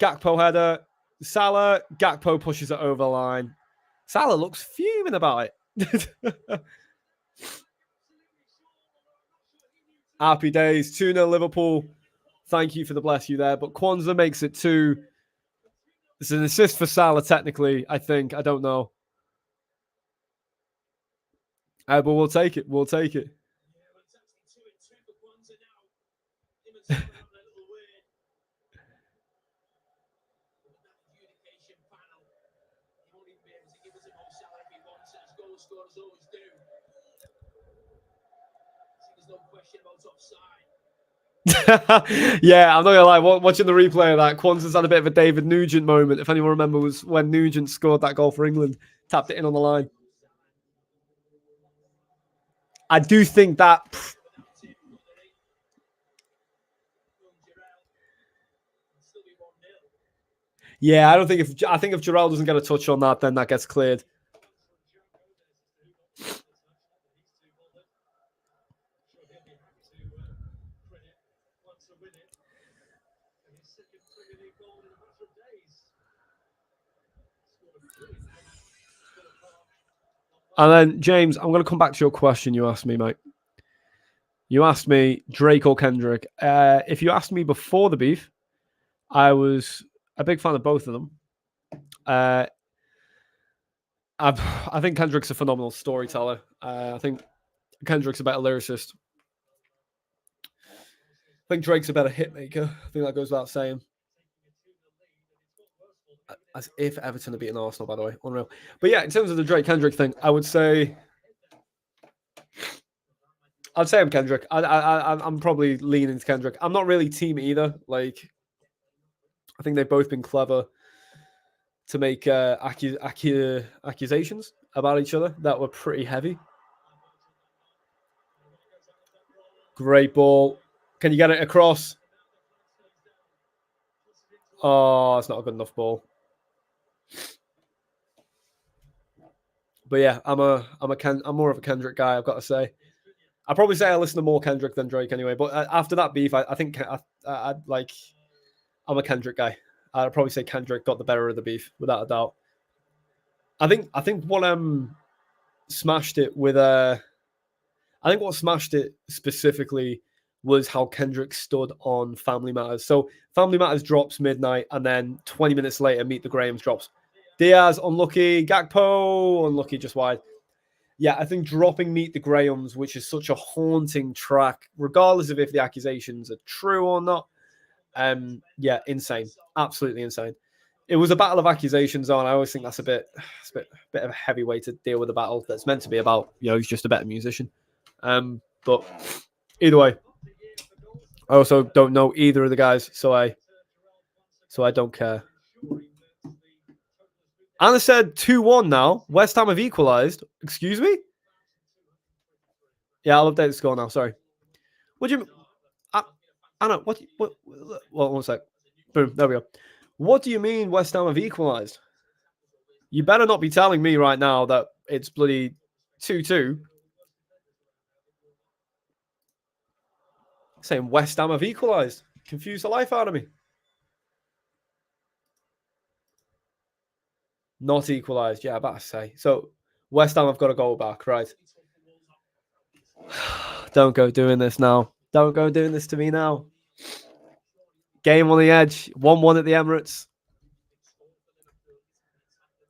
Gakpo header. Salah. Gakpo pushes it over the line. Salah looks fuming about it. Happy days. 2-0 Liverpool. Thank you for the bless you there. But Kwanzaa makes it 2. It's an assist for Salah, technically, I think. I don't know. But we'll take it. We'll take it. Yeah, I'm not gonna lie. Watching the replay of that, Kwanzaa's had a bit of a David Nugent moment. If anyone remembers, when Nugent scored that goal for England, tapped it in on the line. I do think that. Yeah, I think if Giroud doesn't get a touch on that, then that gets cleared. And then, James, I'm going to come back to your question you asked me, mate. You asked me Drake or Kendrick. If you asked me before the beef, I was a big fan of both of them. I think Kendrick's a phenomenal storyteller. I think Kendrick's a better lyricist. I think Drake's a better hitmaker. I think that goes without saying. As if Everton are beating Arsenal, by the way. Unreal. But yeah, in terms of the Drake-Kendrick thing, I would say... I'd say I'm Kendrick. I'm probably leaning to Kendrick. I'm not really team either. Like, I think they've both been clever to make accusations about each other that were pretty heavy. Great ball. Can you get it across? Oh, it's not a good enough ball. But yeah, I'm more of a Kendrick guy, I've got to say. I'd probably say I listen to more Kendrick than Drake anyway. But after that beef, I think I'm a Kendrick guy. I'd probably say Kendrick got the better of the beef, without a doubt. I think what smashed it with I think what smashed it specifically was how Kendrick stood on Family Matters. So Family Matters drops midnight, and then 20 minutes later, Meet the Grahams drops. Diaz, unlucky. Gakpo, unlucky, just wide. Yeah, I think dropping Meet the Grahams, which is such a haunting track, regardless of if the accusations are true or not. Yeah, insane. Absolutely insane. It was a battle of accusations, and I always think that's a bit of a heavy way to deal with a battle that's meant to be about, he's just a better musician. But either way, I also don't know either of the guys, so I don't care. Anna said 2-1 now. West Ham have equalised. Excuse me? Yeah, I'll update the score now. Sorry. What do you... Anna, what... Well, one sec. Boom, there we go. What do you mean West Ham have equalised? You better not be telling me right now that it's bloody 2-2. Saying West Ham have equalised. Confused the life out of me. Not equalised. Yeah, I better say. So, West Ham have got to go back, right? Don't go doing this now. Don't go doing this to me now. Game on the edge. 1-1 at the Emirates.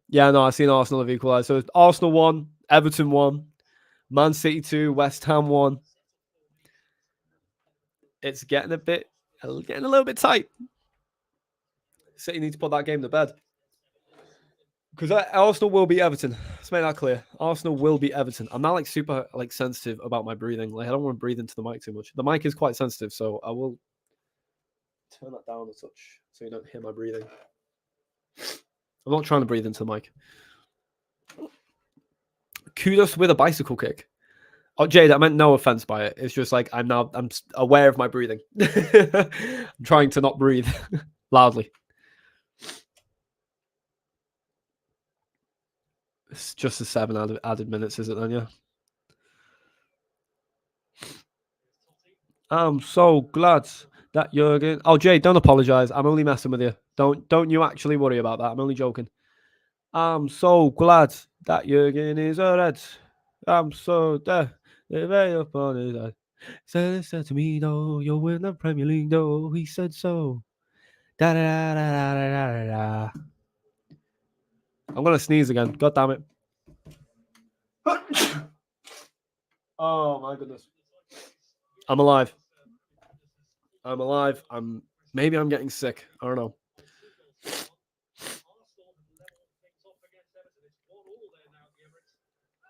Yeah, no, I've seen Arsenal have equalised. So, Arsenal 1, Everton 1, Man City 2, West Ham 1. It's getting a little bit tight. City need to put that game to bed. Because Arsenal will beat Everton. Let's make that clear. Arsenal will beat Everton. I'm not super sensitive about my breathing. Like I don't want to breathe into the mic too much. The mic is quite sensitive, so I will turn that down a touch so you don't hear my breathing. I'm not trying to breathe into the mic. Kudos with a bicycle kick. Oh, Jade, I meant no offense by it. It's just like I'm aware of my breathing. I'm trying to not breathe loudly. It's just the 7 added minutes, is it then? Yeah. I'm so glad that Jurgen. Oh, Jade, don't apologize. I'm only messing with you. Don't you actually worry about that. I'm only joking. I'm so glad that Jurgen is a red. I'm so dead. Way up on his head. Said to me, though, you'll win the Premier League, though. He said so. Da da da da da da da. I'm gonna sneeze again. God damn it. Oh my goodness. I'm alive. Maybe I'm getting sick. I don't know.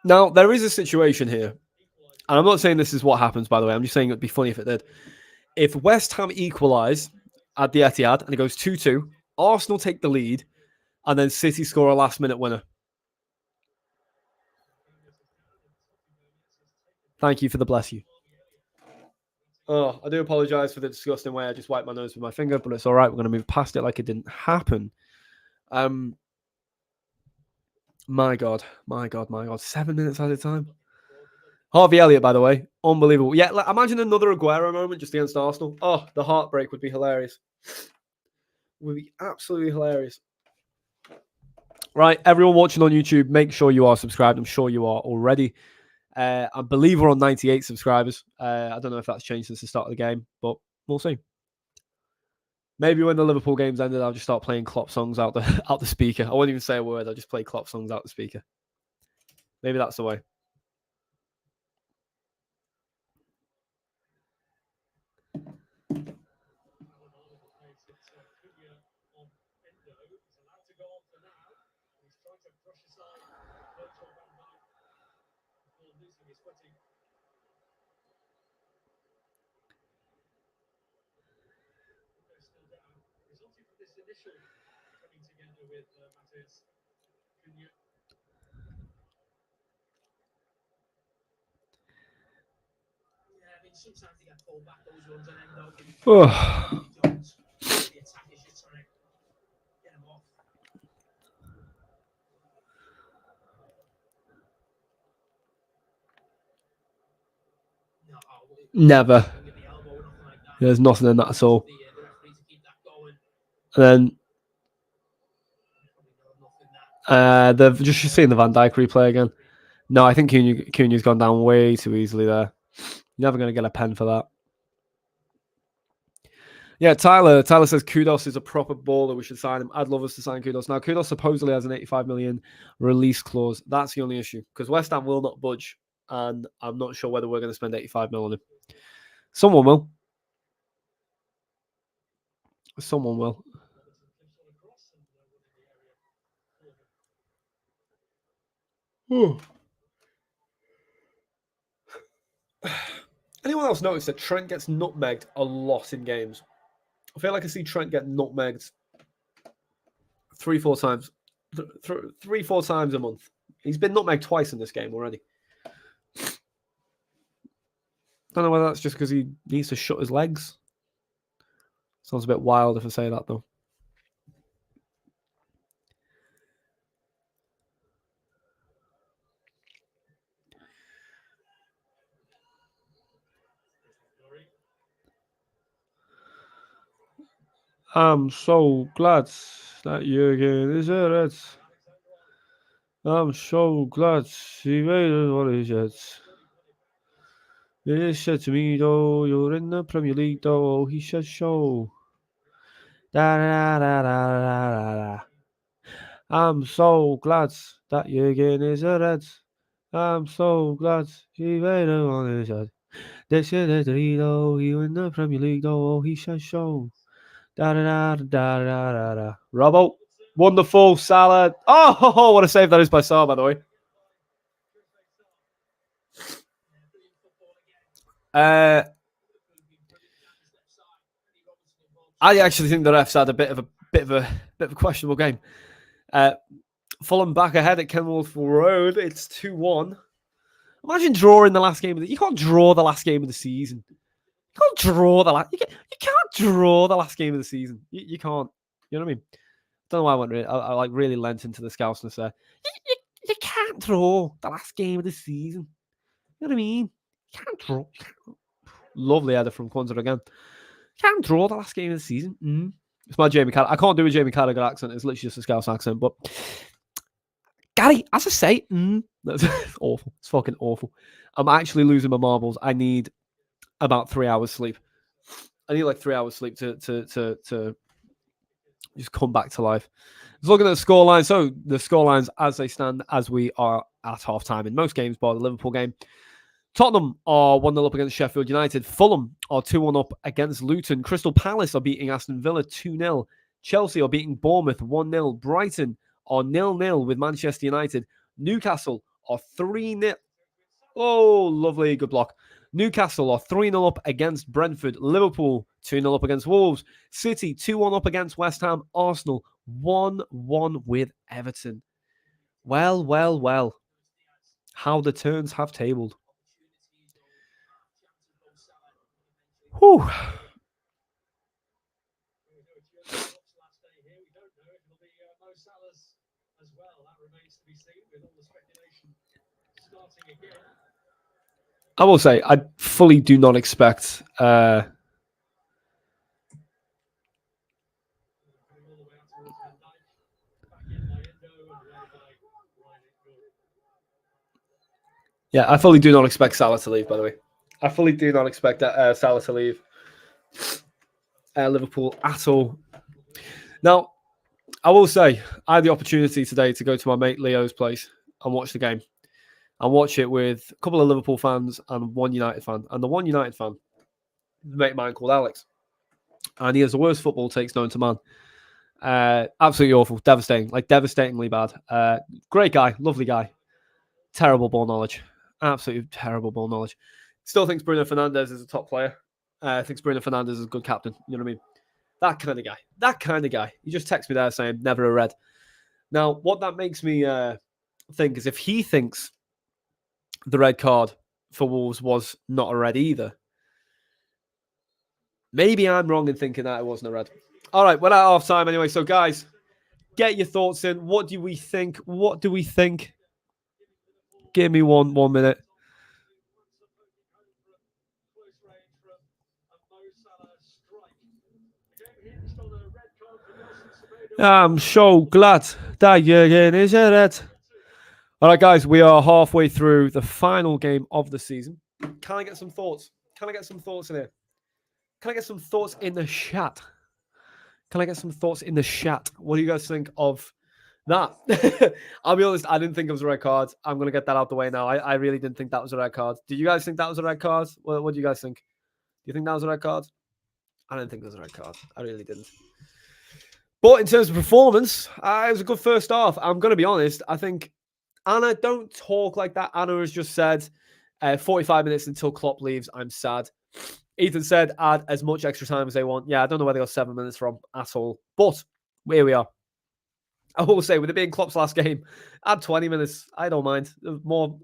Now, there is a situation here. And I'm not saying this is what happens, by the way. I'm just saying it'd be funny if it did. If West Ham equalise at the Etihad and it goes 2-2, Arsenal take the lead, and then City score a last-minute winner. Thank you for the bless you. Oh, I do apologise for the disgusting way I just wiped my nose with my finger, but it's all right. We're going to move past it like it didn't happen. My God. 7 minutes at a time. Harvey Elliott, by the way, unbelievable. Yeah, like, imagine another Aguero moment just against Arsenal. Oh, the heartbreak would be hilarious. Would be absolutely hilarious. Right, everyone watching on YouTube, make sure you are subscribed. I'm sure you are already. I believe we're on 98 subscribers. I don't know if that's changed since the start of the game, but we'll see. Maybe when the Liverpool game's ended, I'll just start playing Klopp songs out the speaker. I won't even say a word. I'll just play Klopp songs out the speaker. Maybe that's the way. Oh. Never. There's nothing in that at all. And then they've just seen the Van Dijk replay again. No, I think Cunha's gone down way too easily there. You're never going to get a pen for that. Yeah, Tyler says Kudos is a proper baller. We should sign him. I'd love us to sign Kudos. Now, Kudos supposedly has an 85 million release clause. That's the only issue because West Ham will not budge, and I'm not sure whether we're going to spend 85 million on him. Someone will. Someone will. Anyone else notice that Trent gets nutmegged a lot in games? I feel like I see Trent get nutmegged 3-4 times. 3-4 times a month. He's been nutmegged twice in this game already. Don't know whether that's just because he needs to shut his legs. Sounds a bit wild if I say that, though. I'm so glad that Jurgen is a Red. I'm so glad he made it what he said. He said to me, though, you're in the Premier League, though. He said so. Da, da, da, da, da, da, da. I'm so glad that Jurgen is a Red. I'm so glad he made it what he said. They said that he in the Premier League, though. He said so. Da da da da da da da. Robbo, wonderful Salah. Oh, what a save that is by Salah, by the way. I actually think the refs had a bit of a questionable game. Fulham back ahead at Kenilworth Road. It's 2-1. Imagine drawing the last game of the. You can't draw the last game of the season. You can't draw the last. You can't draw the last game of the season. You can't. You know what I mean? Don't know why I went. I like really lent into the Scousness there. You can't draw the last game of the season. You know what I mean? You can't draw. Lovely header from Kwanzaa again. You can't draw the last game of the season. It's my Jamie Carragher. I can't do a Jamie Carragher accent. It's literally just a Scouse accent. But Gary, as I say, that's awful. It's fucking awful. I'm actually losing my marbles. I need about 3 hours sleep. I need like 3 hours sleep to just come back to life. Let's look at the scoreline. So the scorelines as they stand as we are at half time in most games, bar the Liverpool game. Tottenham are 1-0 up against Sheffield United. Fulham are 2-1 up against Luton. Crystal Palace are beating Aston Villa 2-0. Chelsea are beating Bournemouth 1-0. Brighton are 0-0 with Manchester United. Newcastle are 3-0. Oh, lovely. Good block. Newcastle are 3-0 up against Brentford. Liverpool 2-0 up against Wolves. City 2-1 up against West Ham. Arsenal 1-1 with Everton. Well. How the turns have tabled. Whew. I will say, I fully do not expect I fully do not expect Salah to leave, by the way. I fully do not expect Salah to leave Liverpool at all. Now, I will say, I had the opportunity today to go to my mate Leo's place and watch the game. And watch it with a couple of Liverpool fans and one United fan. And the one United fan, a mate of mine called Alex. And he has the worst football takes known to man. Absolutely awful, devastating, like devastatingly bad. Great guy, lovely guy. Terrible ball knowledge. Absolutely terrible ball knowledge. Still thinks Bruno Fernandes is a top player. Thinks Bruno Fernandes is a good captain. You know what I mean? That kind of guy. He just texts me there saying, never a red. Now, what that makes me think is if he thinks the red card for Wolves was not a red either, maybe I'm wrong in thinking that it wasn't a red. All right, we're at half time anyway. So, guys, get your thoughts in. What do we think? What do we think? Give me one minute. I'm so glad that Jurgen is a red. All right, guys, we are halfway through the final game of the season. Can I get some thoughts? Can I get some thoughts in here? Can I get some thoughts in the chat? Can I get some thoughts in the chat? What do you guys think of that? I'll be honest, I didn't think it was a red card. I'm going to get that out the way now. I really didn't think that was a red card. Did you guys think that was a red card? What do you guys think? Do you think that was a red card? I didn't think it was a red card. I really didn't. But in terms of performance, it was a good first half. I'm going to be honest. I think Anna, don't talk like that. Anna has just said 45 minutes until Klopp leaves. I'm sad. Ethan said add as much extra time as they want. Yeah, I don't know where they got 7 minutes from at all. But here we are. I will say, with it being Klopp's last game, add 20 minutes. I don't mind. More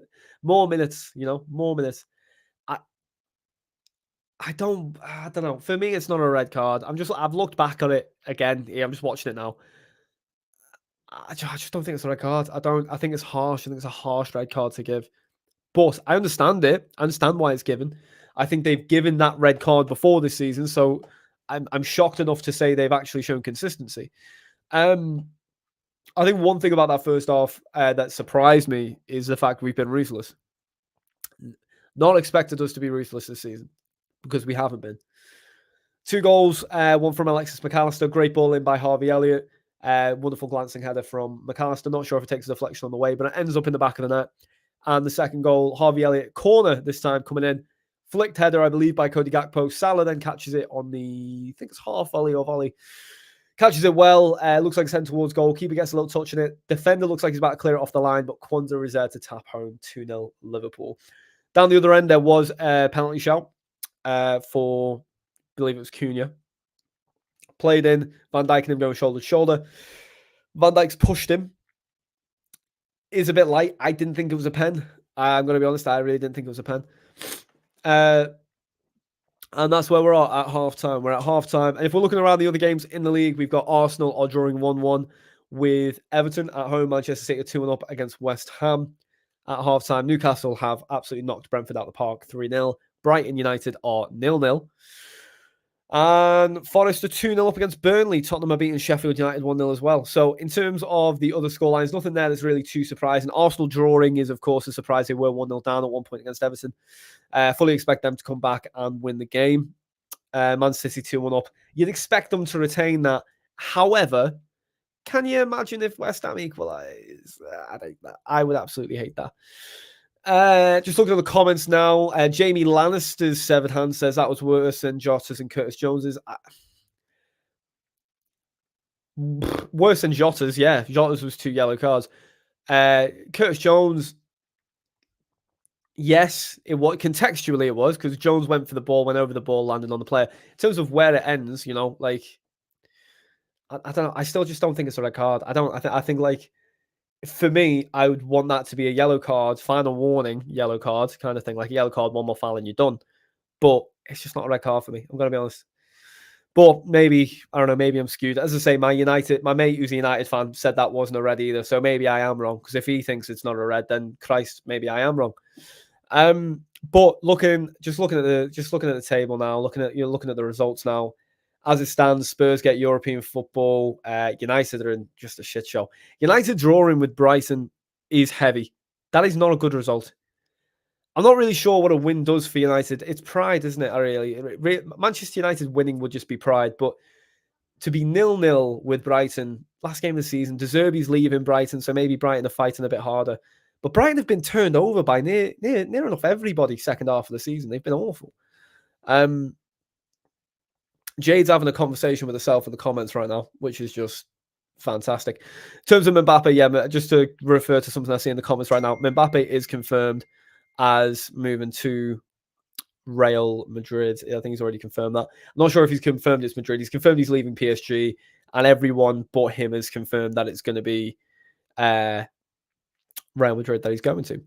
minutes, more minutes. I don't know. For me, it's not a red card. I've looked back on it again. Yeah, I'm just watching it now. I just don't think it's a red card. I think it's harsh. I think it's a harsh red card to give. But I understand it. I understand why it's given. I think they've given that red card before this season, so I'm shocked enough to say they've actually shown consistency. I think one thing about that first half that surprised me is the fact we've been ruthless. Not expected us to be ruthless this season because we haven't been. 2 goals, one from Alexis McAllister, great ball in by Harvey Elliott, wonderful glancing header from McAllister. Not sure if it takes a deflection on the way, but it ends up in the back of the net. And the second goal, Harvey Elliott, corner this time coming in. Flicked header, I believe, by Cody Gakpo. Salah then catches it on the, I think it's half volley or volley. Catches it well. Looks like it's heading towards goal. Keeper gets a little touch in it. Defender looks like he's about to clear it off the line, but Kwanzaa is there to tap home 2-0 Liverpool. Down the other end, there was a penalty shout for, I believe it was Cunha. Played in. Van Dijk and him going shoulder to shoulder. Van Dijk's pushed him. Is a bit light. I didn't think it was a pen. I'm going to be honest. I really didn't think it was a pen. And that's where we're at halftime. We're at halftime. And if we're looking around the other games in the league, we've got Arsenal are drawing 1-1 with Everton at home. Manchester City 2-1 up against West Ham at halftime. Newcastle have absolutely knocked Brentford out the park 3-0. Brighton United are 0-0. And Forest are 2-0 up against Burnley. Tottenham are beating Sheffield United 1-0 as well. So in terms of the other scorelines, nothing there that's really too surprising. Arsenal drawing is, of course, a surprise. They were 1-0 down at one point against Everton. Fully expect them to come back and win the game. Man City 2-1 up. You'd expect them to retain that. However, can you imagine if West Ham equalise? I'd hate that. I would absolutely hate that. Just looking at the comments now. Jamie Lannister's severed hand says that was worse than Jota's and Curtis Jones's. Worse than Jota's, yeah. Jota's was 2 yellow cards. Curtis Jones, yes, contextually it was because Jones went for the ball, went over the ball, landed on the player. In terms of where it ends, I don't know. I still just don't think it's a red card. I think for me, I would want that to be a yellow card, final warning, yellow card kind of thing, like a yellow card, one more foul and you're done. But it's just not a red card for me. I'm going to be honest. But maybe, I don't know, maybe I'm skewed. As I say, my mate who's a United fan said that wasn't a red either. So maybe I am wrong. Because if he thinks it's not a red, then Christ, maybe I am wrong. But looking at the table now, looking at the results now. As it stands, Spurs get European football. United are in just a shit show. United drawing with Brighton is heavy. That is not a good result. I'm not really sure what a win does for United. It's pride, isn't it? Manchester United winning would just be pride. But to be 0-0 with Brighton, last game of the season, De Zerbi's leaving Brighton, so maybe Brighton are fighting a bit harder. But Brighton have been turned over by near enough everybody second half of the season. They've been awful. Jade's having a conversation with herself in the comments right now, which is just fantastic. In terms of Mbappe, yeah, just to refer to something I see in the comments right now, Mbappe is confirmed as moving to Real Madrid. I think he's already confirmed that. I'm not sure if he's confirmed it's Madrid. He's confirmed he's leaving PSG, and everyone but him has confirmed that it's going to be Real Madrid that he's going to.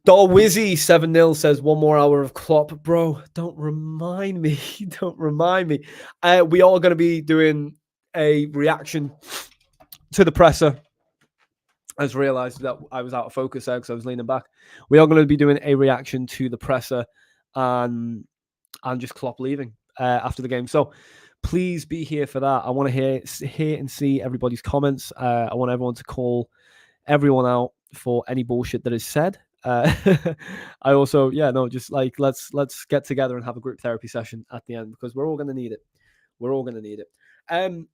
Darwizzy 7-0 says 1 more hour of Klopp. Bro, don't remind me. Don't remind me. We are going to be doing a reaction to the presser. I just realized that I was out of focus there because I was leaning back. We are going to be doing a reaction to the presser and just Klopp leaving after the game. So please be here for that. I want to hear and see everybody's comments. I want everyone to call everyone out for any bullshit that is said. I also, let's get together and have a group therapy session at the end because we're all going to need it. We're all going to need it.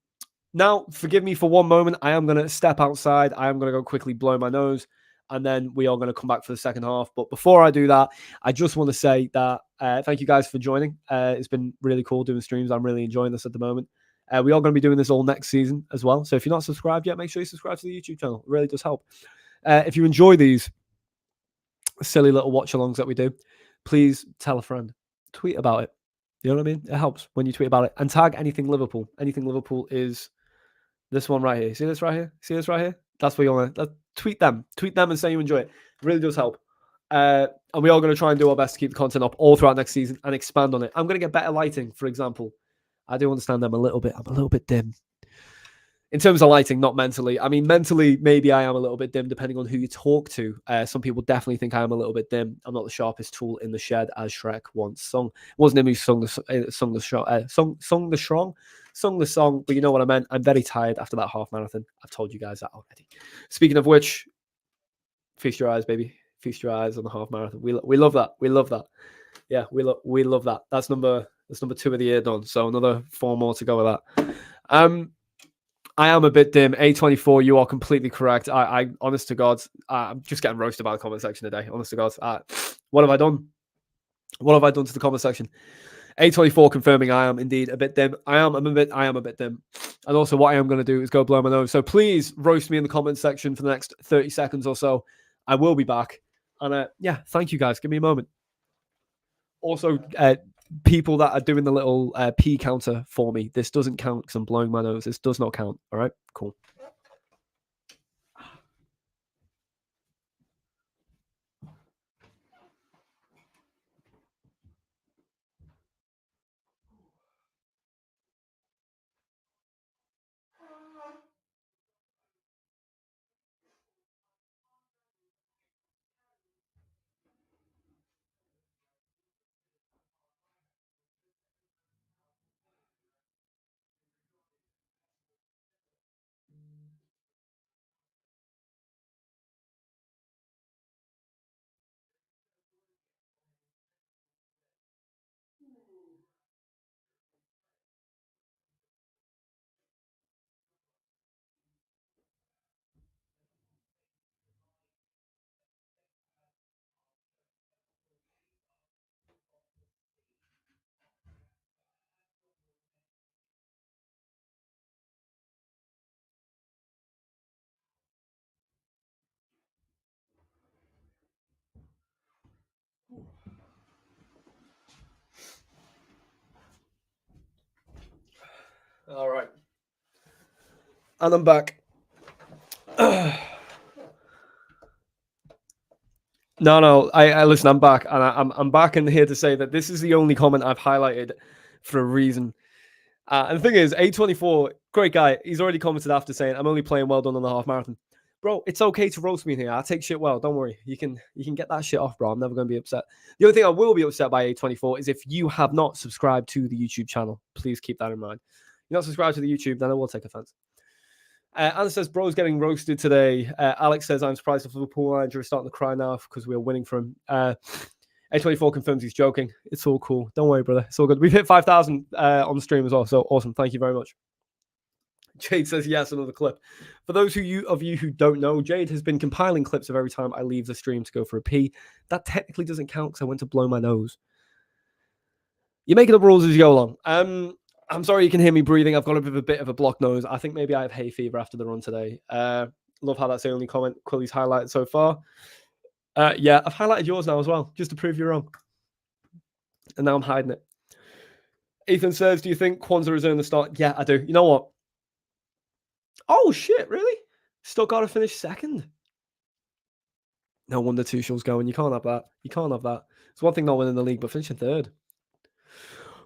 Now, forgive me for one moment. I am going to step outside. I am going to go quickly blow my nose, and then we are going to come back for the second half. But before I do that, I just want to say that thank you guys for joining. It's been really cool doing streams. I'm really enjoying this at the moment. We are going to be doing this all next season as well. So if you're not subscribed yet, make sure you subscribe to the YouTube channel. It really does help. If you enjoy these, silly little watch-alongs that we do, please tell a friend, tweet about it. You know what I mean? It helps when you tweet about it and tag anything Liverpool. Anything Liverpool is this one right here. See this right here? See this right here? That's what you want to tweet them. Tweet them and say you enjoy it. It really does help. And we are going to try and do our best to keep the content up all throughout next season and expand on it. I'm going to get better lighting, for example. I do understand I'm a little bit dim. In terms of lighting, not mentally. I mean, mentally, maybe I am a little bit dim, depending on who you talk to. Some people definitely think I am a little bit dim. I'm not the sharpest tool in the shed, as Shrek once sung. It wasn't him who sung the song, but you know what I meant. I'm very tired after that half marathon. I've told you guys that already. Speaking of which, feast your eyes, baby. Feast your eyes on the half marathon. We love that. We love that. Yeah, we love that. That's number 2 of the year done. So another 4 more to go with that. I am a bit dim. A24, you are completely correct. I honest to God, I'm just getting roasted by the comment section today. Honest to God, what have I done? What have I done to the comment section? A24 confirming I am indeed a bit dim. I am a bit dim. And also, what I am going to do is go blow my nose. So please roast me in the comment section for the next 30 seconds or so. I will be back. And yeah, thank you guys. Give me a moment. Also, people that are doing the little P counter for me, this doesn't count because I'm blowing my nose. This does not count. All right, cool. All right. And I'm back. No, I listen. I'm back, and I'm back in here to say that this is the only comment I've highlighted for a reason. And the thing is, A24, great guy. He's already commented after saying, "I'm only playing well done on the half marathon." Bro, it's okay to roast me in here. I take shit well. Don't worry. You can get that shit off, bro. I'm never going to be upset. The only thing I will be upset by A24 is if you have not subscribed to the YouTube channel. Please keep that in mind. You're not subscribed to the YouTube, then I will take offense. Anna says, bro's getting roasted today. Alex says, I'm surprised if Liverpool manager is starting to cry now because we're winning from him. A24 confirms he's joking. It's all cool. Don't worry, brother. It's all good. We've hit 5,000 on the stream as well. So awesome. Thank you very much. Jade says, yes, another clip. For those of you who don't know, Jade has been compiling clips of every time I leave the stream to go for a pee. That technically doesn't count because I went to blow my nose. You're making up rules as you go along. I'm sorry you can hear me breathing. I've got a bit of a blocked nose. I think maybe I have hay fever after the run today. Love how that's the only comment Quilly's highlighted so far. Yeah, I've highlighted yours now as well, just to prove you're wrong. And now I'm hiding it. Ethan says, do you think Kwanzaa has earned the start? Yeah, I do. You know what? Oh, shit, really? Still got to finish second. No wonder Tuchel's going. You can't have that. You can't have that. It's one thing not winning the league, but finishing third.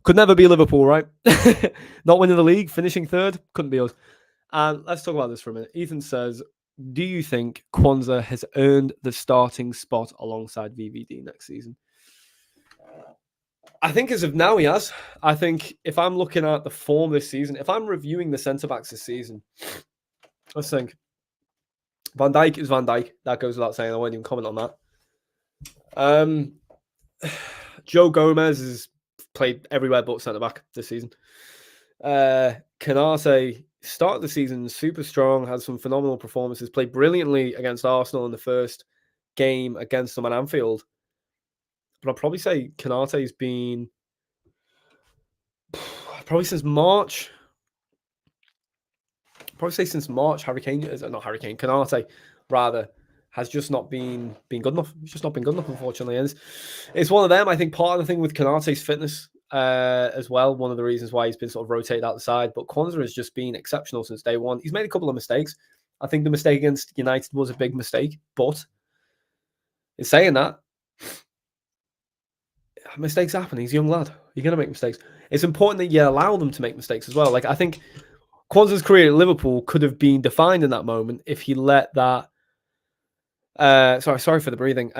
Could never be Liverpool, right? Not winning the league, finishing third, couldn't be us. And let's talk about this for a minute. Ethan says, do you think Kwanzaa has earned the starting spot alongside VVD next season? I think as of now, he has. I think if I'm looking at the form this season, if I'm reviewing the centre-backs this season, let's think. Van Dijk is Van Dijk. That goes without saying. I won't even comment on that. Joe Gomez has played everywhere but centre-back this season. Canate started the season super strong, had some phenomenal performances, played brilliantly against Arsenal in the first game against them at Anfield. But I'd probably say Canate's been probably since March. Probably say since March, Canate rather has just not been good enough. It's just not been good enough, unfortunately. And it's one of them. I think part of the thing with Konate's fitness as well, one of the reasons why he's been sort of rotated out the side. But Kwanzaa has just been exceptional since day one. He's made a couple of mistakes. I think the mistake against United was a big mistake, but in saying that, mistakes happen. He's a young lad. You're going to make mistakes. It's important that you allow them to make mistakes as well. Like, I think Kwanzaa's career at Liverpool could have been defined in that moment if he let that. Sorry for the breathing.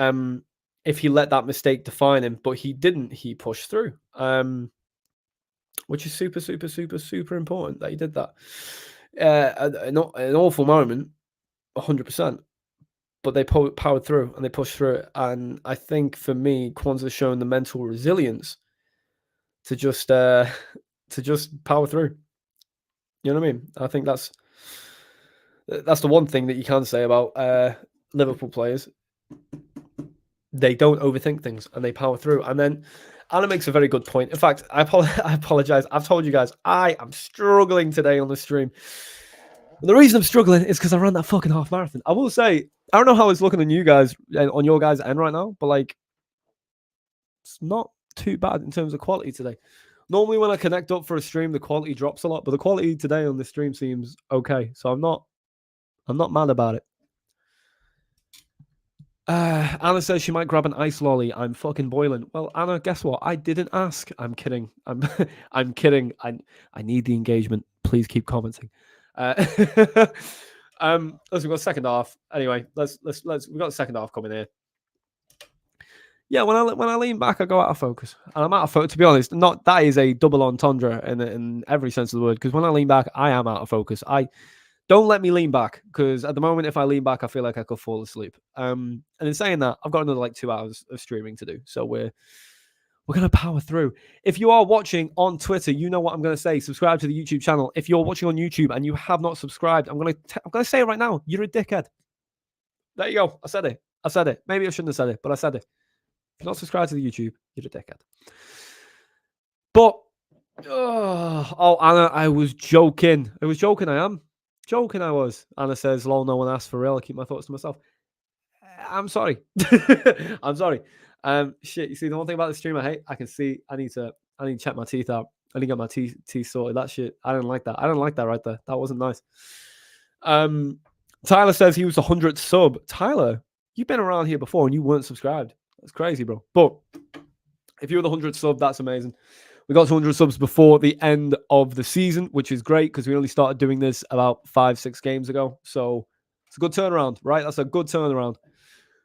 If he let that mistake define him, but he didn't. He pushed through, which is super, super, super, super important that he did that. An awful moment, 100%. But they powered through and they pushed through it. And I think for me, Kwanzaa's shown the mental resilience to just power through. You know what I mean? I think that's the one thing that you can say about Liverpool players. They don't overthink things and they power through. And then Anna makes a very good point. In fact, I apologize. I've told you guys I am struggling today on the stream. And the reason I'm struggling is because I ran that fucking half marathon. I will say, I don't know how it's looking on you guys, on your guys' end right now, but like, it's not too bad in terms of quality today. Normally, when I connect up for a stream, the quality drops a lot, but the quality today on the stream seems okay. So I'm not mad about it. Anna says she might grab an ice lolly. I'm fucking boiling. Well, Anna, guess what? I didn't ask. I'm kidding. I'm kidding. I need the engagement. Please keep commenting. Listen, we've got second half. Anyway, let's we've got the second half coming here. Yeah, when I lean back, I go out of focus, and I'm out of focus. To be honest, that is a double entendre in every sense of the word. Because when I lean back, I am out of focus. Don't let me lean back, because at the moment, if I lean back, I feel like I could fall asleep. And in saying that, I've got another like 2 hours of streaming to do, so we're gonna power through. If you are watching on Twitter, you know what I'm gonna say. Subscribe to the YouTube channel. If you're watching on YouTube and you have not subscribed, I'm gonna say it right now. You're a dickhead. There you go. I said it. Maybe I shouldn't have said it, but I said it. If you're not subscribed to the YouTube, you're a dickhead. But Anna, I was joking. I am. Joking, I was. Anna says, lol, no one asked for real. I keep my thoughts to myself. I'm sorry. I'm sorry. Shit, you see, the one thing about the stream I hate, I can see I need to check my teeth out. I need to get my teeth sorted. That shit, I didn't like that. I didn't like that right there. That wasn't nice. Tyler says he was the 100th sub. Tyler, you've been around here before and you weren't subscribed. That's crazy, bro. But if you're the 100th sub, that's amazing. We got 200 subs before the end of the season, which is great because we only started doing this about 5-6 games ago. So it's a good turnaround, right? That's a good turnaround.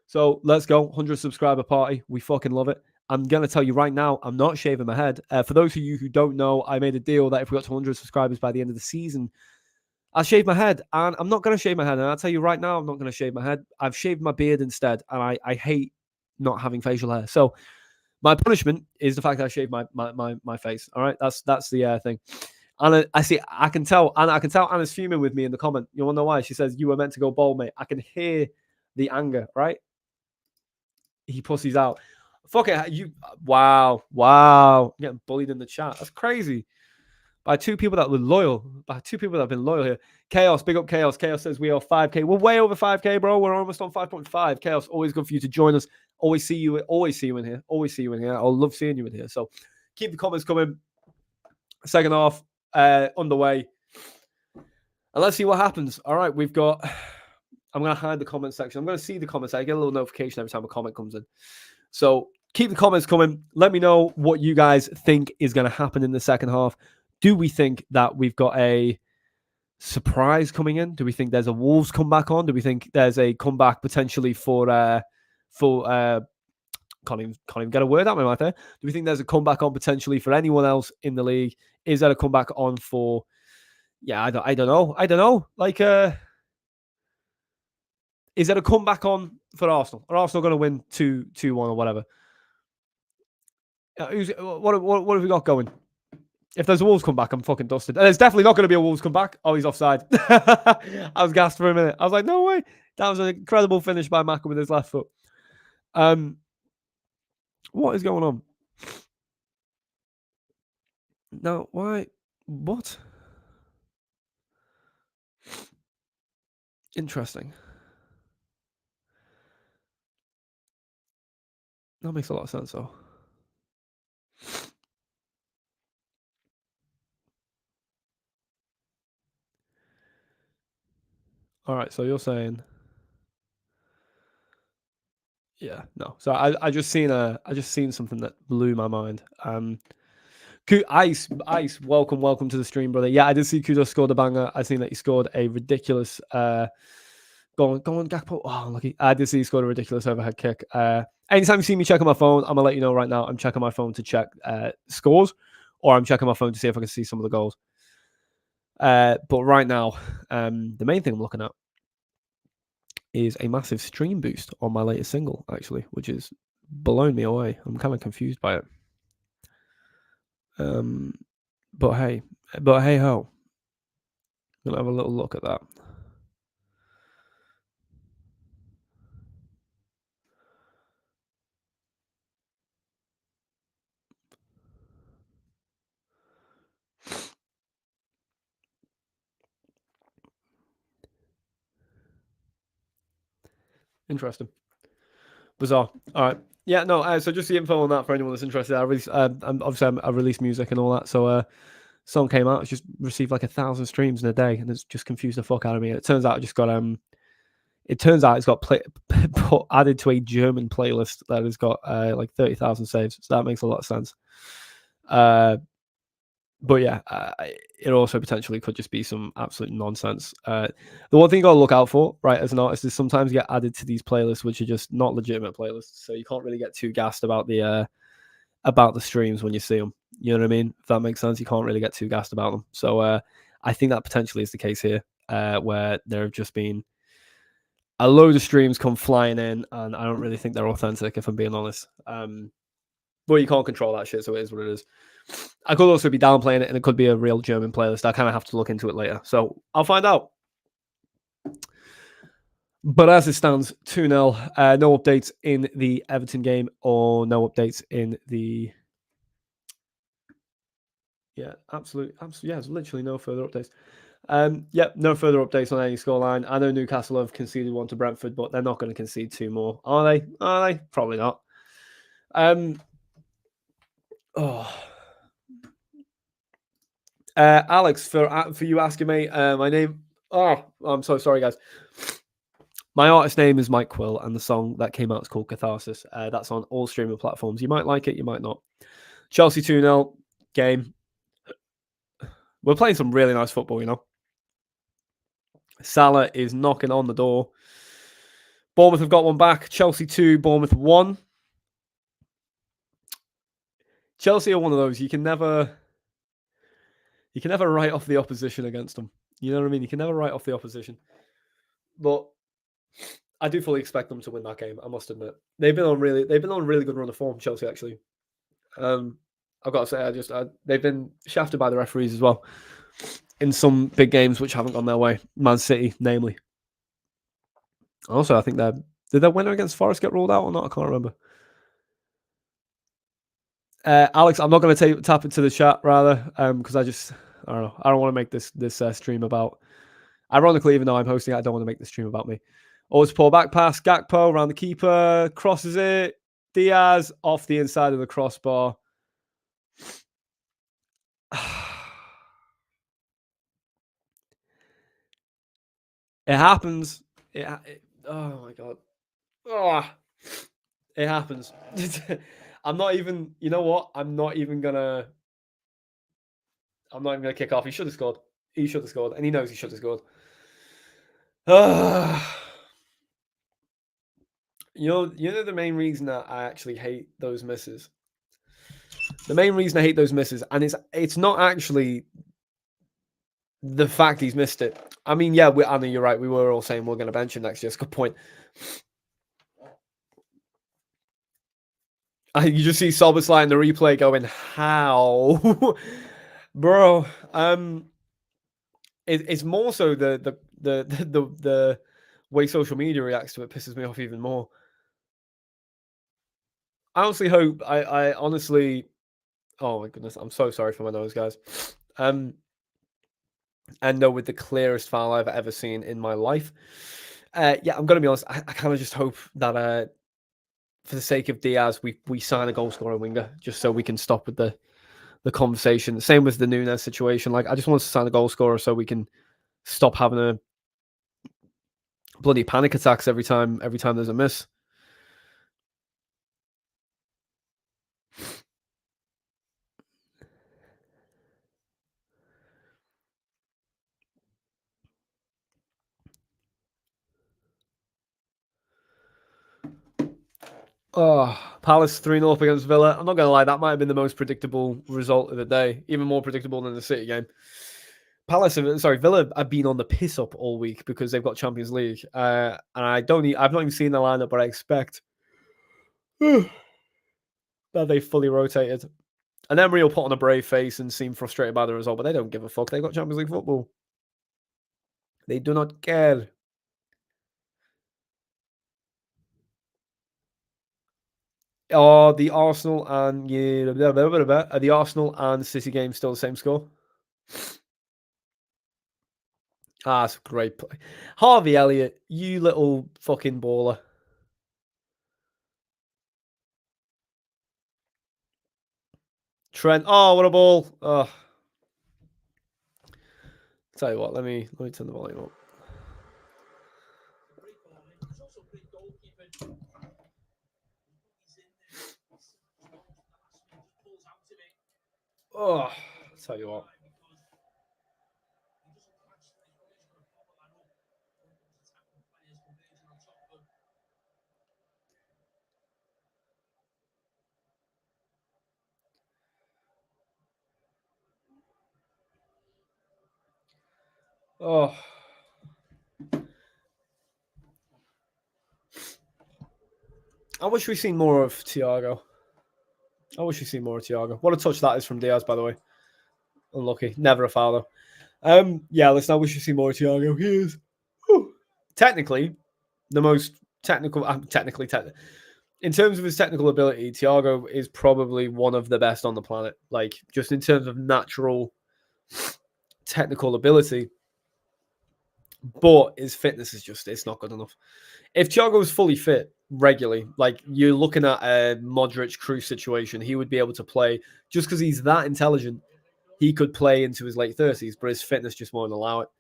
So let's go. 100 subscriber party. We fucking love it. I'm going to tell you right now, I'm not shaving my head. For those of you who don't know, I made a deal that if we got to 100 subscribers by the end of the season, I'll shave my head. And I'm not going to shave my head. And I'll tell you right now, I'm not going to shave my head. I've shaved my beard instead. And I hate not having facial hair. So my punishment is the fact that I shaved my face. All right, that's the thing. Anna, I can tell Anna's fuming with me in the comment. You want to know why? She says you were meant to go bald, mate. I can hear the anger, right? He pussies out. Fuck it, you. Wow. I'm getting bullied in the chat. That's crazy. By two people that were loyal. By two people that have been loyal here. Chaos, big up Chaos. Chaos says we are 5K. We're way over 5K, bro. We're almost on 5.5. Chaos, always good for you to join us. Always see you in here. I'll love seeing you in here. So keep the comments coming. Second half underway. And let's see what happens. All right, we've got. I'm going to hide the comment section. I'm going to see the comments. I get a little notification every time a comment comes in. So keep the comments coming. Let me know what you guys think is going to happen in the second half. Do we think that we've got a surprise coming in? Do we think there's a Wolves comeback on? Do we think there's a comeback potentially for can't even get a word out of my mouth there. Do we think there's a comeback on potentially for anyone else in the league? Is there a comeback on for? Yeah, I don't know. Like, is there a comeback on for Arsenal? Are Arsenal going to win 2-1 or whatever? What have we got going? If there's a Wolves comeback, I'm fucking dusted. And there's definitely not going to be a Wolves comeback. Oh, he's offside. I was gassed for a minute. I was like, no way. That was an incredible finish by Maka with his left foot. What is going on? No, why? What? Interesting. That makes a lot of sense, though. All right, so you're saying, yeah, no. So I just seen something that blew my mind. Ice, welcome to the stream, brother. Yeah, I did see Kudo scored a banger. I seen that he scored a ridiculous go on, Gakpo. Oh, lucky. I did see he scored a ridiculous overhead kick. Anytime you see me checking my phone, I'm gonna let you know right now. I'm checking my phone to check scores, or I'm checking my phone to see if I can see some of the goals. But right now, the main thing I'm looking at is a massive stream boost on my latest single, actually, which is blown me away. I'm kind of confused by it. Um, but hey ho, I'm gonna have a little look at that. Interesting. Bizarre. All right. Yeah, no. So just the info on that for anyone that's interested. I released music and all that. So song came out. It's just received like 1,000 streams in a day, and it's just confused the fuck out of me. It turns out I just got It turns out it's got added to a German playlist that has got like 30,000 saves. So that makes a lot of sense. But yeah, it also potentially could just be some absolute nonsense. The one thing you gotta look out for, right, as an artist, is sometimes you get added to these playlists which are just not legitimate playlists. So you can't really get too gassed about the streams when you see them. You know what I mean? If that makes sense, you can't really get too gassed about them. So I think that potentially is the case here, where there have just been a load of streams come flying in, and I don't really think they're authentic, if I'm being honest. But you can't control that shit, so it is what it is. I could also be downplaying it, and it could be a real German playlist. I kind of have to look into it later, so I'll find out. But as it stands, 2-0. No updates in the Everton game, or no updates in the. Yeah, absolutely. Yeah, there's literally no further updates. No further updates on any scoreline. I know Newcastle have conceded one to Brentford, but they're not going to concede two more, are they? Are they? Probably not. Alex, for you asking me, my name. Oh, I'm so sorry, guys. My artist name is Mike Quill, and the song that came out is called Catharsis. That's on all streaming platforms. You might like it, you might not. Chelsea 2-0 game. We're playing some really nice football, you know. Salah is knocking on the door. Bournemouth have got one back. Chelsea 2, Bournemouth 1. Chelsea are one of those you can never write off the opposition against them. You know what I mean? You can never write off the opposition. But I do fully expect them to win that game. I must admit, they've been on a really good run of form. Chelsea, actually. I've got to say, they've been shafted by the referees as well in some big games which haven't gone their way. Man City, namely. Also, I think did their winner against Forest get ruled out or not? I can't remember. Alex, I'm not going to tap into the chat rather, because I don't know. I don't want to make this stream about. Ironically, even though I'm hosting, I don't want to make the stream about me. Always pull back pass, Gakpo around the keeper, crosses it. Diaz off the inside of the crossbar. It happens. Oh my god. Oh, it happens. I'm not even. You know what? I'm not even gonna kick off. He should have scored. He should have scored, and he knows he should have scored. You know the main reason that I actually hate those misses. The main reason I hate those misses, and it's not actually the fact he's missed it. I mean, yeah, I mean, you're right. We were all saying we're going to bench him next year. It's a good point. You just see Soboslai in the replay going, "How, bro?" It's more so the way social media reacts to it pisses me off even more. I honestly hope. I honestly. Oh my goodness, I'm so sorry for my nose, guys. Endo with the clearest foul I've ever seen in my life. Yeah, I'm gonna be honest. I kind of just hope that for the sake of Diaz, we sign a goal scorer winger just so we can stop with the conversation. Same with the Nunes situation. Like, I just want to sign a goal scorer so we can stop having a bloody panic attacks every time there's a miss. Oh, Palace 3-0 up against Villa. I'm not going to lie, that might have been the most predictable result of the day, even more predictable than the City game. Villa have been on the piss up all week because they've got Champions League. And I've not even seen the lineup, but I expect that they fully rotated. And Emery will put on a brave face and seem frustrated by the result, but they don't give a fuck. They've got Champions League football. They do not care. Are the Arsenal and the Arsenal and City game still the same score? That's a great play. Harvey Elliott, you little fucking baller. Trent, oh, what a ball. Oh. Tell you what, let me turn the volume up. Oh, tell you what. Oh. I wish we'd seen more of Thiago. What a touch that is from Diaz, by the way. Unlucky. Never a foul, though. Yeah, listen, I wish we'd seen more of Thiago. He is technically the most technical. In terms of his technical ability, Thiago is probably one of the best on the planet. Like, just in terms of natural technical ability. But his fitness is just, it's not good enough. If Thiago was fully fit regularly, like you're looking at a Modric Cruz situation, he would be able to play just because he's that intelligent. He could play into his late 30s, but his fitness just won't allow it.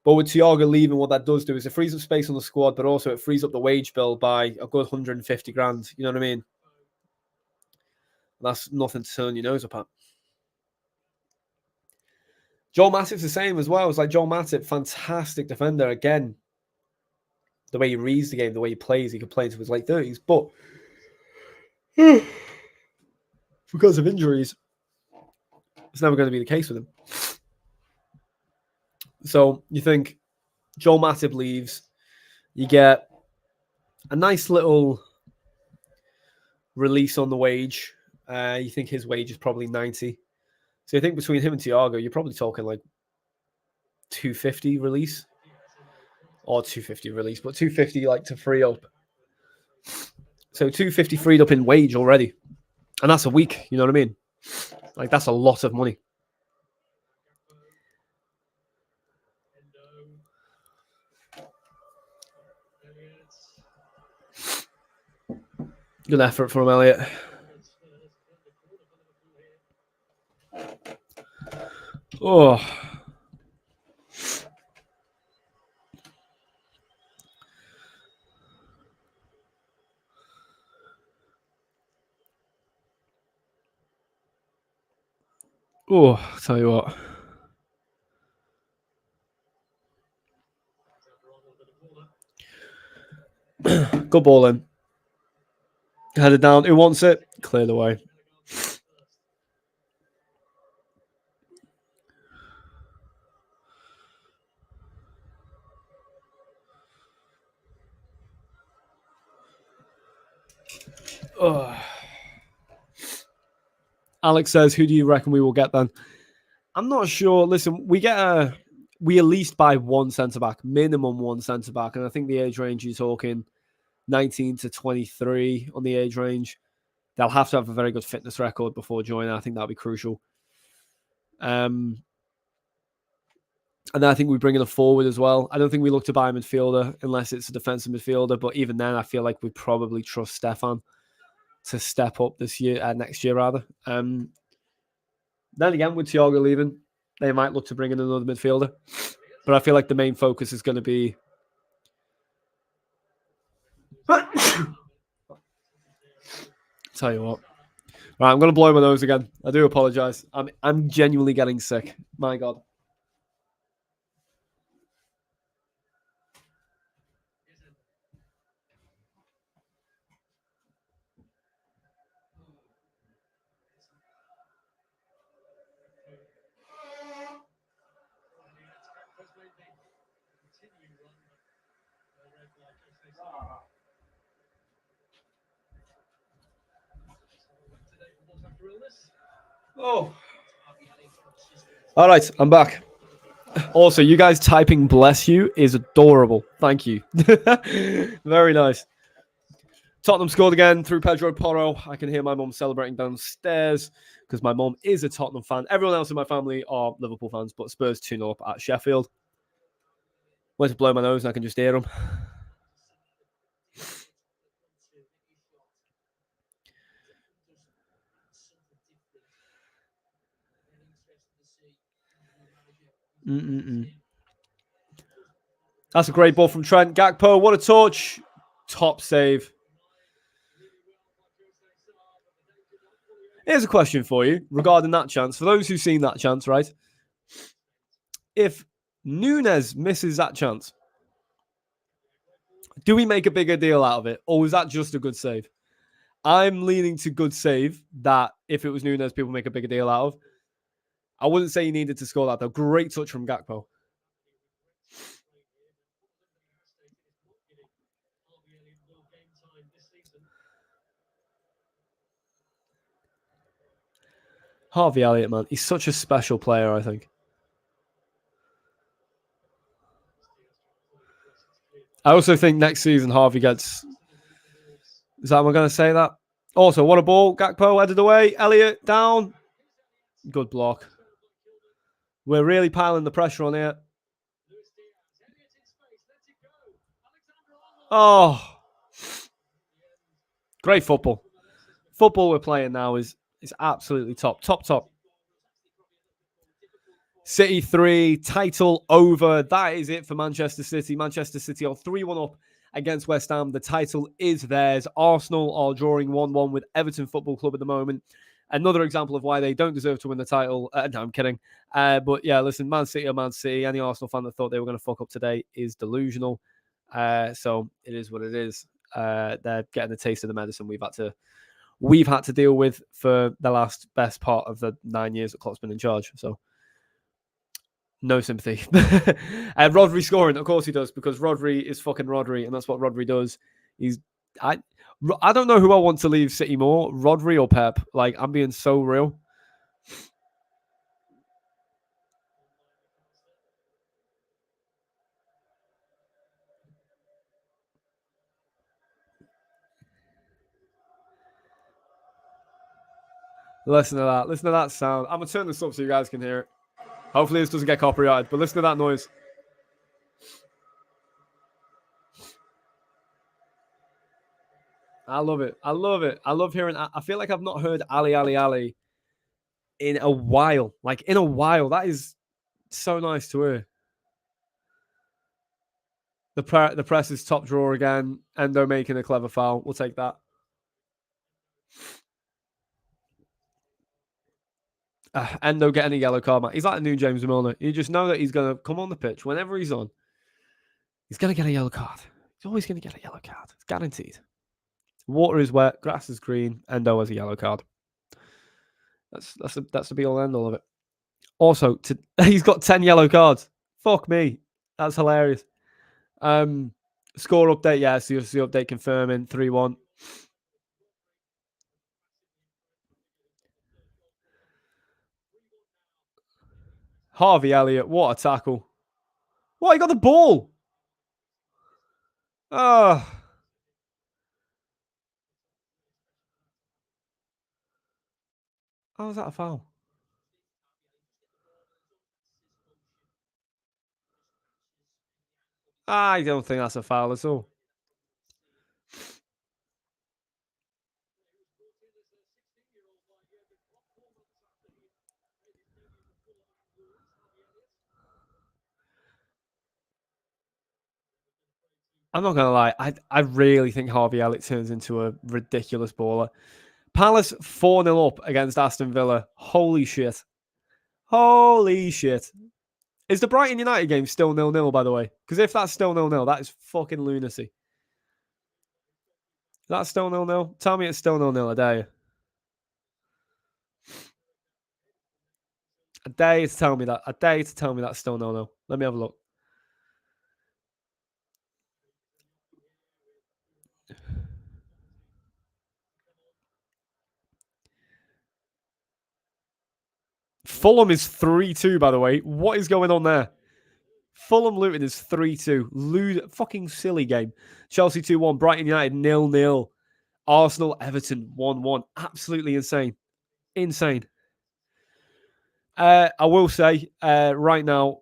But with Thiago leaving, what that does do is it frees up space on the squad, but also it frees up the wage bill by a good 150 grand. You know what I mean? That's nothing to turn your nose up at. Joel Matip's the same as well. It's like Joel Matip, fantastic defender. Again, the way he reads the game, the way he plays, he could play into his late 30s. But because of injuries, it's never going to be the case with him. So you think Joel Matip leaves, you get a nice little release on the wage. You think his wage is probably 90. So you think between him and Thiago, you're probably talking like 250 release. Or 250 release, but 250 like to free up. So 250 freed up in wage already. And that's a week, you know what I mean? Like, that's a lot of money. Good effort from Elliott. Oh. Oh, I'll tell you what. Good ball in. Headed down. Who wants it? Cleared away. Oh. Alex says, who do you reckon we will get then? I'm not sure. Listen, we at least buy one centre-back, minimum one centre-back. And I think the age range you're talking 19 to 23 on the age range. They'll have to have a very good fitness record before joining. I think that'll be crucial. And then I think we bring in a forward as well. I don't think we look to buy a midfielder unless it's a defensive midfielder. But even then, I feel like we probably trust Stefan to step up this year, next year rather. Then again, with Thiago leaving, they might look to bring in another midfielder. But I feel like the main focus is going to be. Tell you what. Right, I'm going to blow my nose again. I do apologize. I'm genuinely getting sick. My God. Oh. All right, I'm back. Also, you guys typing bless you is adorable. Thank you. Very nice. Tottenham scored again through Pedro Porro. I can hear my mum celebrating downstairs because my mum is a Tottenham fan. Everyone else in my family are Liverpool fans, but Spurs 2-0 up at Sheffield. Went to blow my nose and I can just hear them. That's a great ball from Trent. Gakpo, what a touch. Top save. Here's a question for you regarding that chance. For those who've seen that chance, right? If Nunes misses that chance, do we make a bigger deal out of it? Or was that just a good save? I'm leaning to good save that if it was Nunes, people make a bigger deal out of. I wouldn't say he needed to score that, though. Great touch from Gakpo. Harvey Elliott, man. He's such a special player, I think. I also think next season Harvey gets. Is that am I going to say that? Also, what a ball. Gakpo headed away. Elliott down. Good block. We're really piling the pressure on here. Oh. Great football. Football we're playing now is absolutely top. Top. City 3, title over. That is it for Manchester City. Manchester City are 3-1 up against West Ham. The title is theirs. Arsenal are drawing 1-1 with Everton Football Club at the moment. Another example of why they don't deserve to win the title. No, I'm kidding. But yeah, listen, Man City are Man City. Any Arsenal fan that thought they were going to fuck up today is delusional. So it is what it is. They're getting a taste of the medicine we've had to deal with for the last best part of the 9 years that Klopp's been in charge. So no sympathy. Rodri scoring, of course he does, because Rodri is fucking Rodri, and that's what Rodri does. I don't know who I want to leave City more, Rodri or Pep. Like, I'm being so real. Listen to that. Listen to that sound. I'm going to turn this up so you guys can hear it. Hopefully this doesn't get copyrighted, but listen to that noise. I love it. I love it. I love hearing. I feel like I've not heard Ali Ali Ali in a while. Like, in a while. That is so nice to hear. The press is top drawer again. Endo making a clever foul. We'll take that. Endo getting a yellow card, man. He's like a new James Milner. You just know that he's going to come on the pitch whenever he's on. He's going to get a yellow card. He's always going to get a yellow card. It's guaranteed. Water is wet. Grass is green. Endo has a yellow card. That's the be all end all of it. Also, he's got 10 yellow cards. Fuck me. That's hilarious. Score update, yeah. CFC update confirming 3-1. Harvey Elliott, what a tackle. What, he got the ball? Oh. How was that a foul? I don't think that's a foul at all. I'm not gonna lie. I really think Harvey Elliott turns into a ridiculous baller. Palace 4-0 up against Aston Villa. Holy shit. Holy shit. Is the Brighton United game still 0-0, by the way? Because if that's still 0-0, that is fucking lunacy. That's still 0-0. Tell me it's still 0-0, I dare you. I dare you to tell me that. I dare you to tell me that's still 0-0. Let me have a look. Fulham is 3-2, by the way. What is going on there? Fulham Luton is 3-2. Fucking silly game. Chelsea 2-1. Brighton United 0-0. Arsenal Everton 1-1. Absolutely insane. Insane. I will say right now,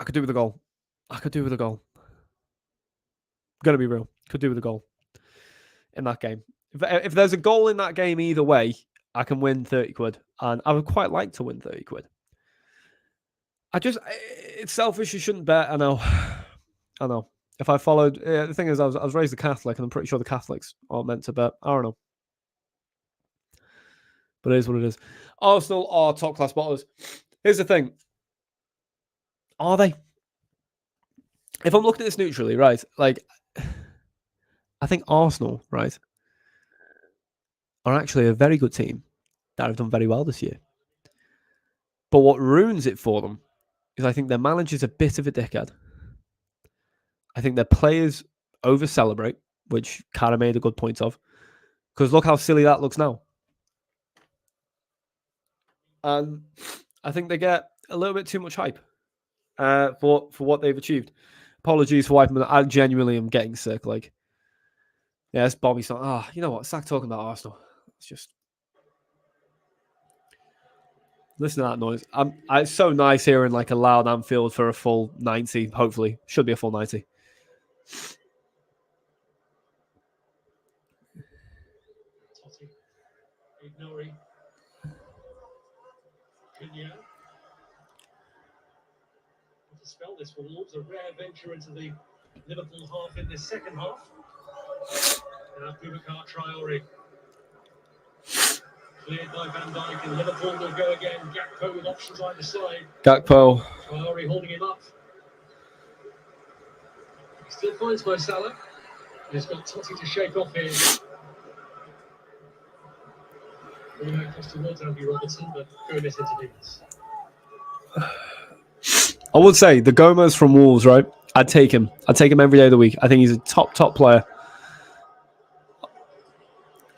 I could do with a goal. I could do with a goal. Gonna be real. Could do with a goal in that game. If there's a goal in that game either way, I can win 30 quid. And I would quite like to win 30 quid. It's selfish. You shouldn't bet. I know. I know. If I followed, the thing is, I was raised a Catholic, and I'm pretty sure the Catholics aren't meant to bet. I don't know. But it is what it is. Arsenal are top class bottlers. Here's the thing. Are they? If I'm looking at this neutrally, right? Like, I think Arsenal, right, are actually a very good team that have done very well this year. But what ruins it for them is I think their manager's a bit of a dickhead. I think their players over celebrate, which Cara made a good point of. Because look how silly that looks now. And I think they get a little bit too much hype for what they've achieved. Apologies for wiping them. I genuinely am getting sick. Like, yeah, it's Bobby. You know what? Sack talking about Arsenal. It's just listen to that noise. It's so nice hearing like a loud Anfield for a full 90. Hopefully, should be a full 90. To spell this for Wolves, a rare venture into the Liverpool half in this second half. Now Boubacar Traore. Cleared by Van Dijk, and Liverpool will go again. Gakpo with options either side. Gakpo. Traore holding him up. He still finds Mo Salah. He's got Totti to shake off here. Across towards Andy Robertson, but Gomez intervenes. I would say the Gomez from Wolves, right? I'd take him. I'd take him every day of the week. I think he's a top player.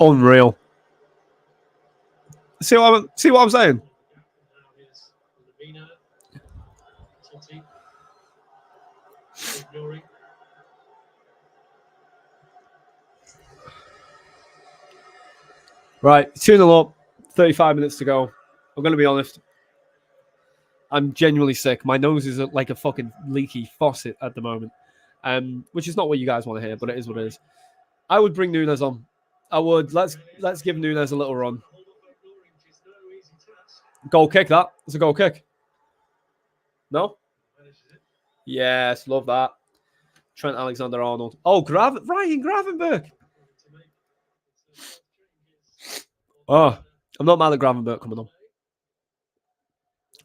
Unreal. See what I'm saying? Right, 2-0 up, 35 minutes to go. I'm going to be honest. I'm genuinely sick. My nose is like a fucking leaky faucet at the moment, which is not what you guys want to hear, but it is what it is. I would bring Nunes on. I would. Let's give Nunes a little run. Goal kick, that. It's a goal kick. No? Yes, love that. Trent Alexander-Arnold. Oh, Ryan Gravenberch. Oh, I'm not mad at Gravenberch coming on.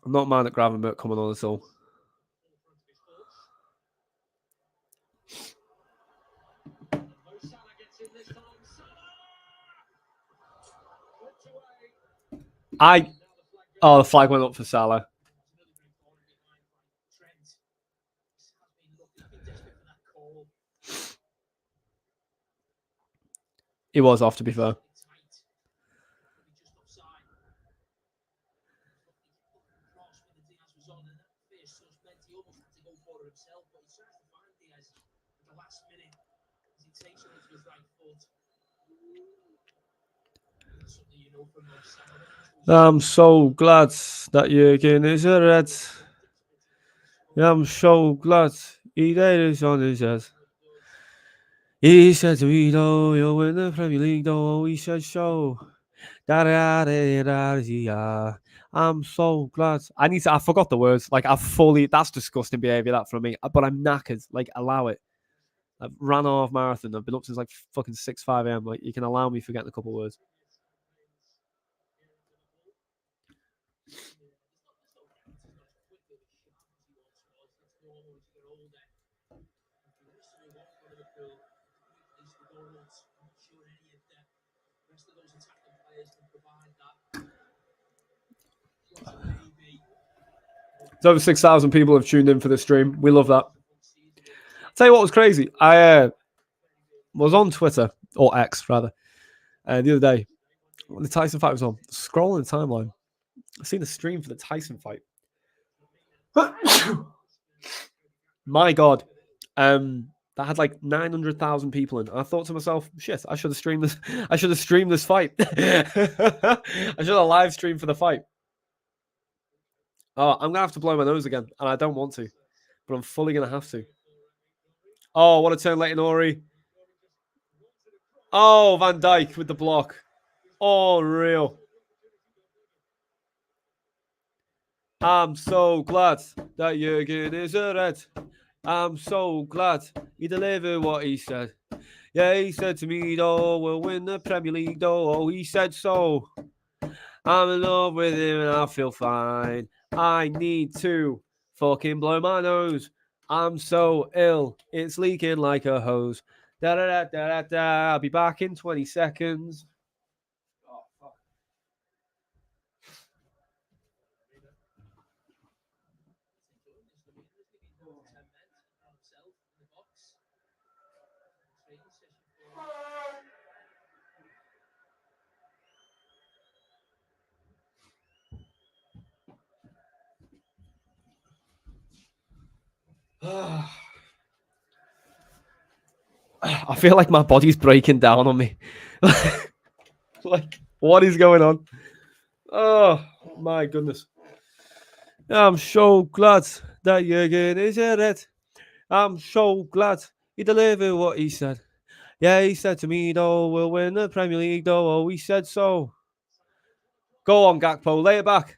I'm not mad at Gravenberch coming on at all. The flag went up for Salah. He was off, to be fair. I'm so glad that Jurgen is a red. Yeah, I'm so glad he did this on his head. He said to me, though, you'll win the Premier League, though. He said so. Da da da da da. I'm so glad. I forgot the words. Like, that's disgusting behavior, that from me. But I'm knackered. Like, allow it. I've ran off marathon. I've been up since like fucking 5 a.m. Like, you can allow me forgetting a couple of words. It's over 6,000 people have tuned in for this stream. We love that. I'll tell you what was crazy. I was on Twitter, or X rather, the other day when the Tyson fight was on. Scrolling the timeline. I seen the stream for the Tyson fight. My God. That had like 900,000 people in. I thought to myself, shit, I should have streamed this. I should have streamed this fight. I should have live streamed for the fight. Oh, I'm gonna have to blow my nose again, and I don't want to, but I'm fully gonna have to. Oh, what a turn, Leighton Ori. Oh, Van Dijk with the block. Oh, real. I'm so glad that Jurgen is a red. I'm so glad he delivered what he said. Yeah, he said to me, though, we'll win the Premier League, though. Oh, he said so. I'm in love with him and I feel fine. I need to fucking blow my nose. I'm so ill. It's leaking like a hose. Da da da da da da. I'll be back in 20 seconds. Oh, fuck. I feel like my body's breaking down on me. Like, what is going on? Oh, my goodness. I'm so glad that Jurgen is a red. I'm so glad he delivered what he said. Yeah, he said to me, though, we'll win the Premier League, though. Oh, he said so. Go on, Gakpo, lay it back.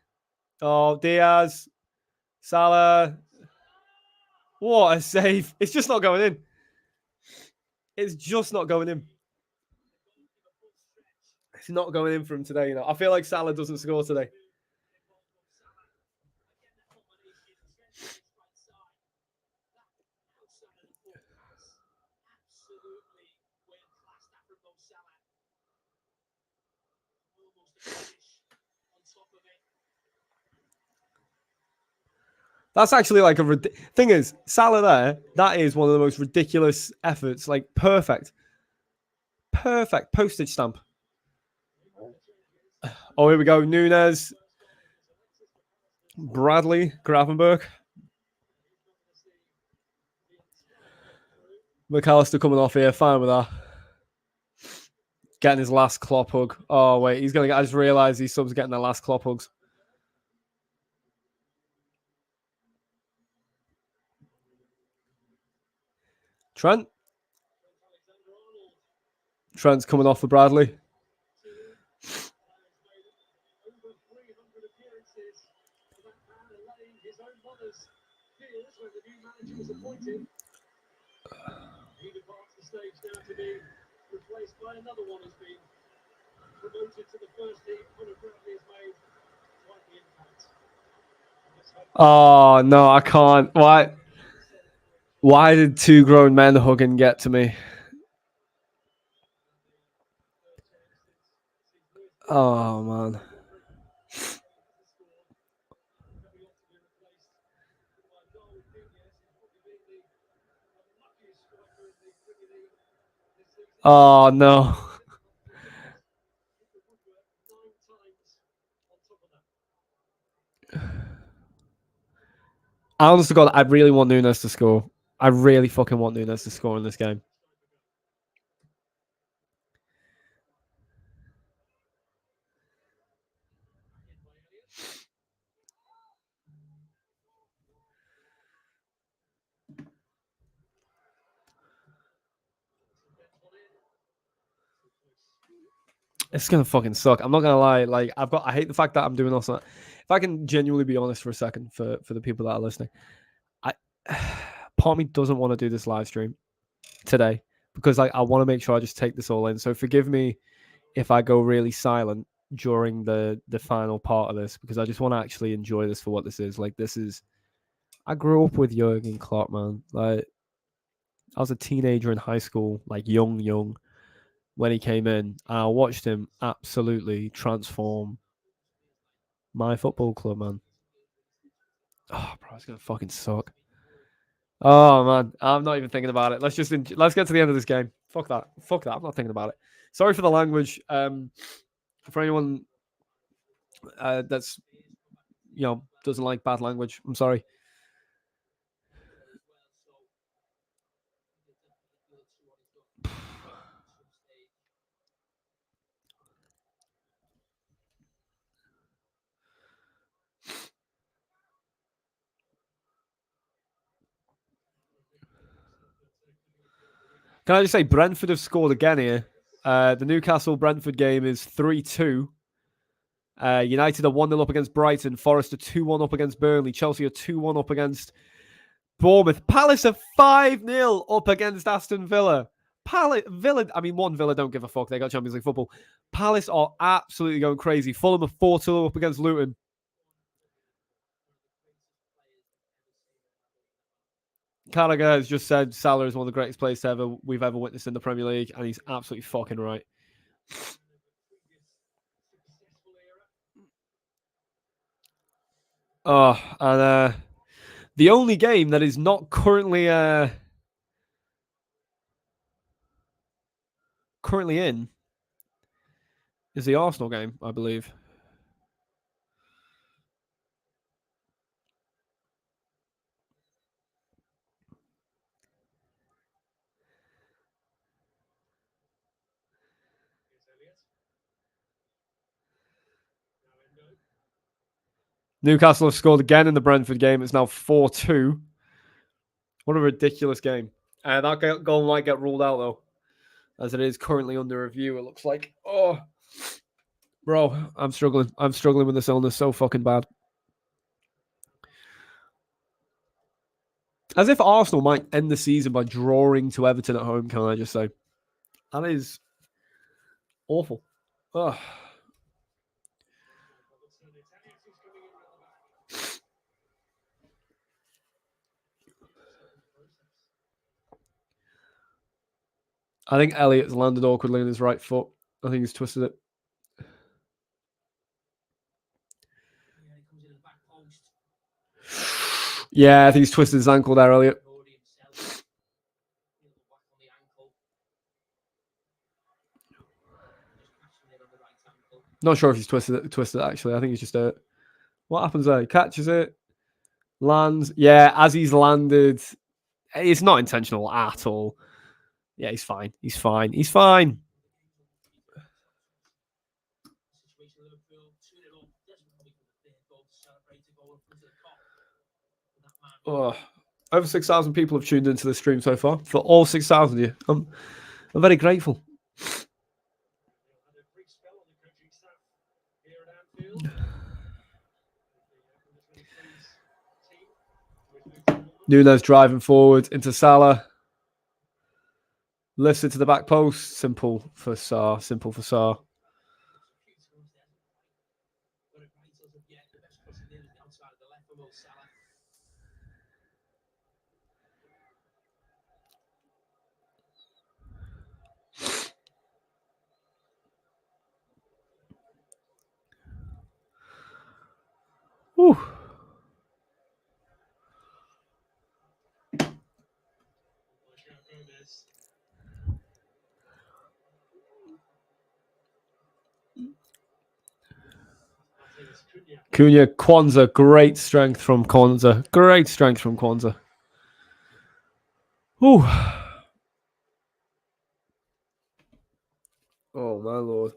Oh, Diaz, Salah. What a save. It's just not going in. It's just not going in. It's not going in for him today, you know. I feel like Salah doesn't score today. That's actually like thing is, Salah there, that is one of the most ridiculous efforts. Like, perfect. Perfect. Postage stamp. Oh, here we go. Nunes, Bradley, Gravenberg. McAllister coming off here. Fine with that. Getting his last Klopp hug. Oh, wait. He's going to get. I just realized these subs getting their last Klopp hugs. Trent. Trent's coming off for Bradley. Oh, no, I can't. Why? Why did two grown men hugging get to me? Oh, man. Oh, no. Honest to God, I really want Nunes to score. I really fucking want Nunes to score in this game. It's gonna fucking suck. I'm not gonna lie. Like I hate the fact that I'm doing this. If I can genuinely be honest for a second for the people that are listening, I part of me doesn't want to do this live stream today because like I want to make sure I just take this all in. So forgive me if I go really silent during the final part of this because I just want to actually enjoy this for what this is. Like this is. I grew up with Jurgen Klopp, man. Like I was a teenager in high school, like young, when he came in. And I watched him absolutely transform my football club, man. Oh, bro, it's gonna fucking suck. Oh man, I'm not even thinking about it. Let's get to the end of this game. Fuck that. Fuck that. I'm not thinking about it. Sorry for the language. For anyone that's doesn't like bad language, I'm sorry. Can I just say Brentford have scored again here? The Newcastle Brentford game is 3-2. United are 1-0 up against Brighton. Forest are 2-1 up against Burnley. Chelsea are 2-1 up against Bournemouth. Palace are 5-0 up against Aston Villa. Villa don't give a fuck. They got Champions League football. Palace are absolutely going crazy. Fulham are 4-2 up against Luton. Carragher has just said Salah is one of the greatest players we've ever witnessed in the Premier League, and he's absolutely fucking right. Oh, and the only game that is not currently in is the Arsenal game, I believe. Newcastle have scored again in the Brentford game. It's now 4-2. What a ridiculous game. That goal might get ruled out, though, as it is currently under review, it looks like. Oh, bro, I'm struggling. I'm struggling with this illness so fucking bad. As if Arsenal might end the season by drawing to Everton at home, can I just say? That is awful. Ugh. I think Elliott's landed awkwardly on his right foot. I think he's twisted it. Yeah, I think he's twisted his ankle there, Elliott. Not sure if he's twisted it, actually. I think he's just hurt. What happens there? He catches it, lands. Yeah, as he's landed, it's not intentional at all. Yeah, he's fine. He's fine. He's fine. Oh, over 6,000 people have tuned into the stream so far. For all 6,000 of you, I'm very grateful. Nunes driving forward into Salah. Lifts it to the back post. Simple for Sarr. Simple for Sarr. Whew. Cunha, Kwanzaa, great strength from Kwanzaa. Great strength from Kwanzaa. Whew. Oh, my Lord.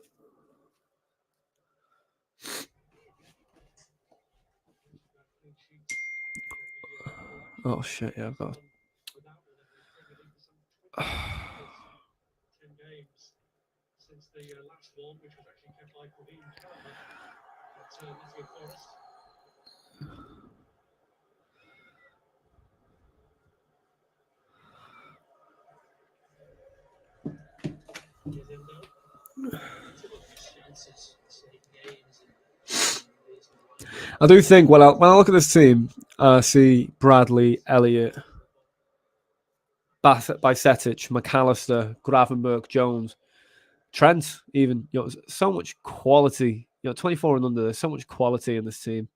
Oh, shit, yeah, I've got... I do think when I look at this team, I see Bradley, Elliott, Bicetic, McAllister, Gravenberg, Jones, Trent, even so much quality. 24 and under. There's so much quality in this team.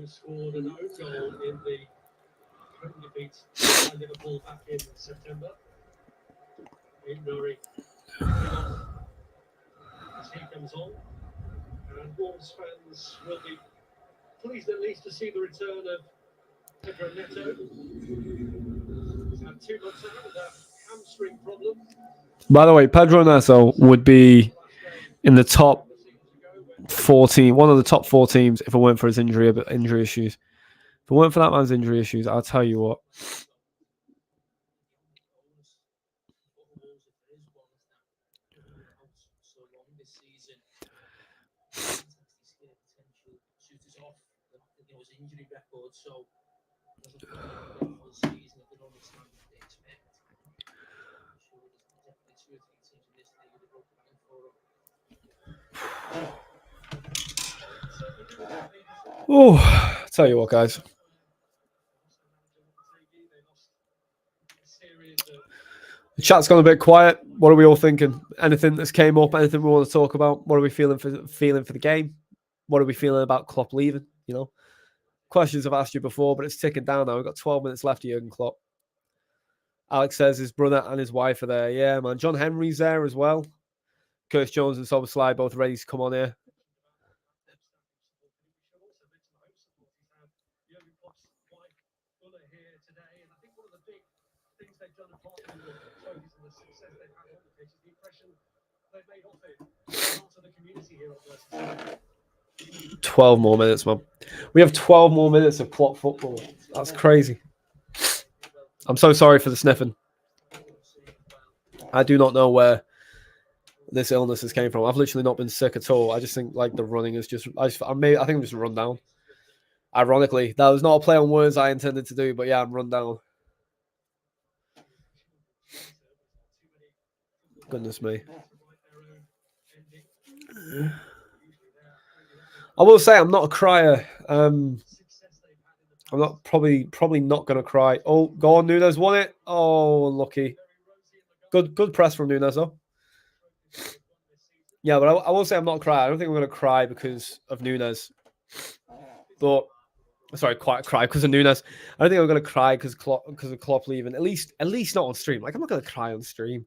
Scored an own goal in the home defeat by Liverpool back in September. Murray as he comes on, and Wolves fans will be pleased at least to see the return of Pedro Neto. He's had 2 months out with a hamstring problem. By the way, Pedro Neto would be in the top 14, one of the top 4 teams if it weren't for his injury issues. If it weren't for that man's injury issues, I'll tell you what. Oh, tell you what, guys. The chat's gone a bit quiet. What are we all thinking? Anything that's came up? Anything we want to talk about? What are we feeling for the game? What are we feeling about Klopp leaving? Questions I've asked you before, but it's ticking down now. We've got 12 minutes left of Jurgen Klopp. Alex says his brother and his wife are there. Yeah, man. John Henry's there as well. Curtis Jones and Soboslai both ready to come on here. – 12 more minutes, man. We have 12 more minutes of Klopp football. That's crazy. I'm so sorry for the sniffing. I do not know where this illness has came from. I've literally not been sick at all. I just think like the running is just. I think I'm just run down. Ironically, that was not a play on words I intended to do, but yeah, I'm run down. Goodness me. I will say I'm not a crier. I'm not probably not going to cry. Oh, go on, Nunes won it. Oh, lucky. Good press from Nunes though. Yeah, but I will say I'm not a crier. I don't think I'm going to cry because of Nunes. But sorry, quite cry because of Nunes. I don't think I'm going to cry because of Klopp leaving. At least not on stream. Like I'm not going to cry on stream.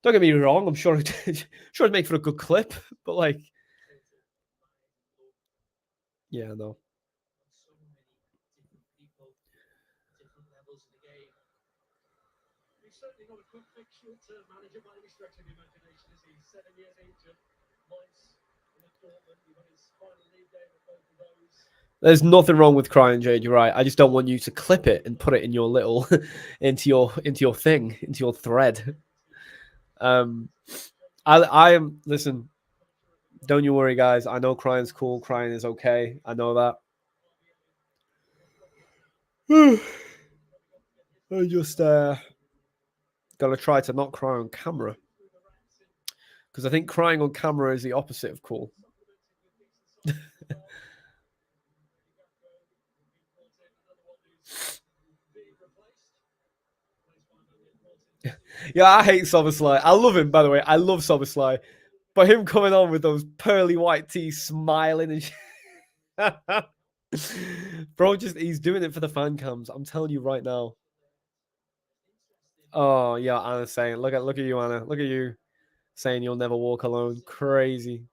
Don't get me wrong. I'm sure it'd make for a good clip, but like, yeah, no. There's nothing wrong with crying, Jade. You're right. I just don't want you to clip it and put it in your little into your thing, into your thread. I am listen. Don't you worry, guys. I know crying's cool. Crying is okay. I know that. I just gotta try to not cry on camera because I think crying on camera is the opposite of cool. Yeah, I hate Soboslai. I love him, by the way. I love Soboslai. But him coming on with those pearly white teeth, smiling and bro, he's doing it for the fan cams. I'm telling you right now. Oh, yeah, Anna's saying, look at you, Anna. Look at you saying you'll never walk alone. Crazy.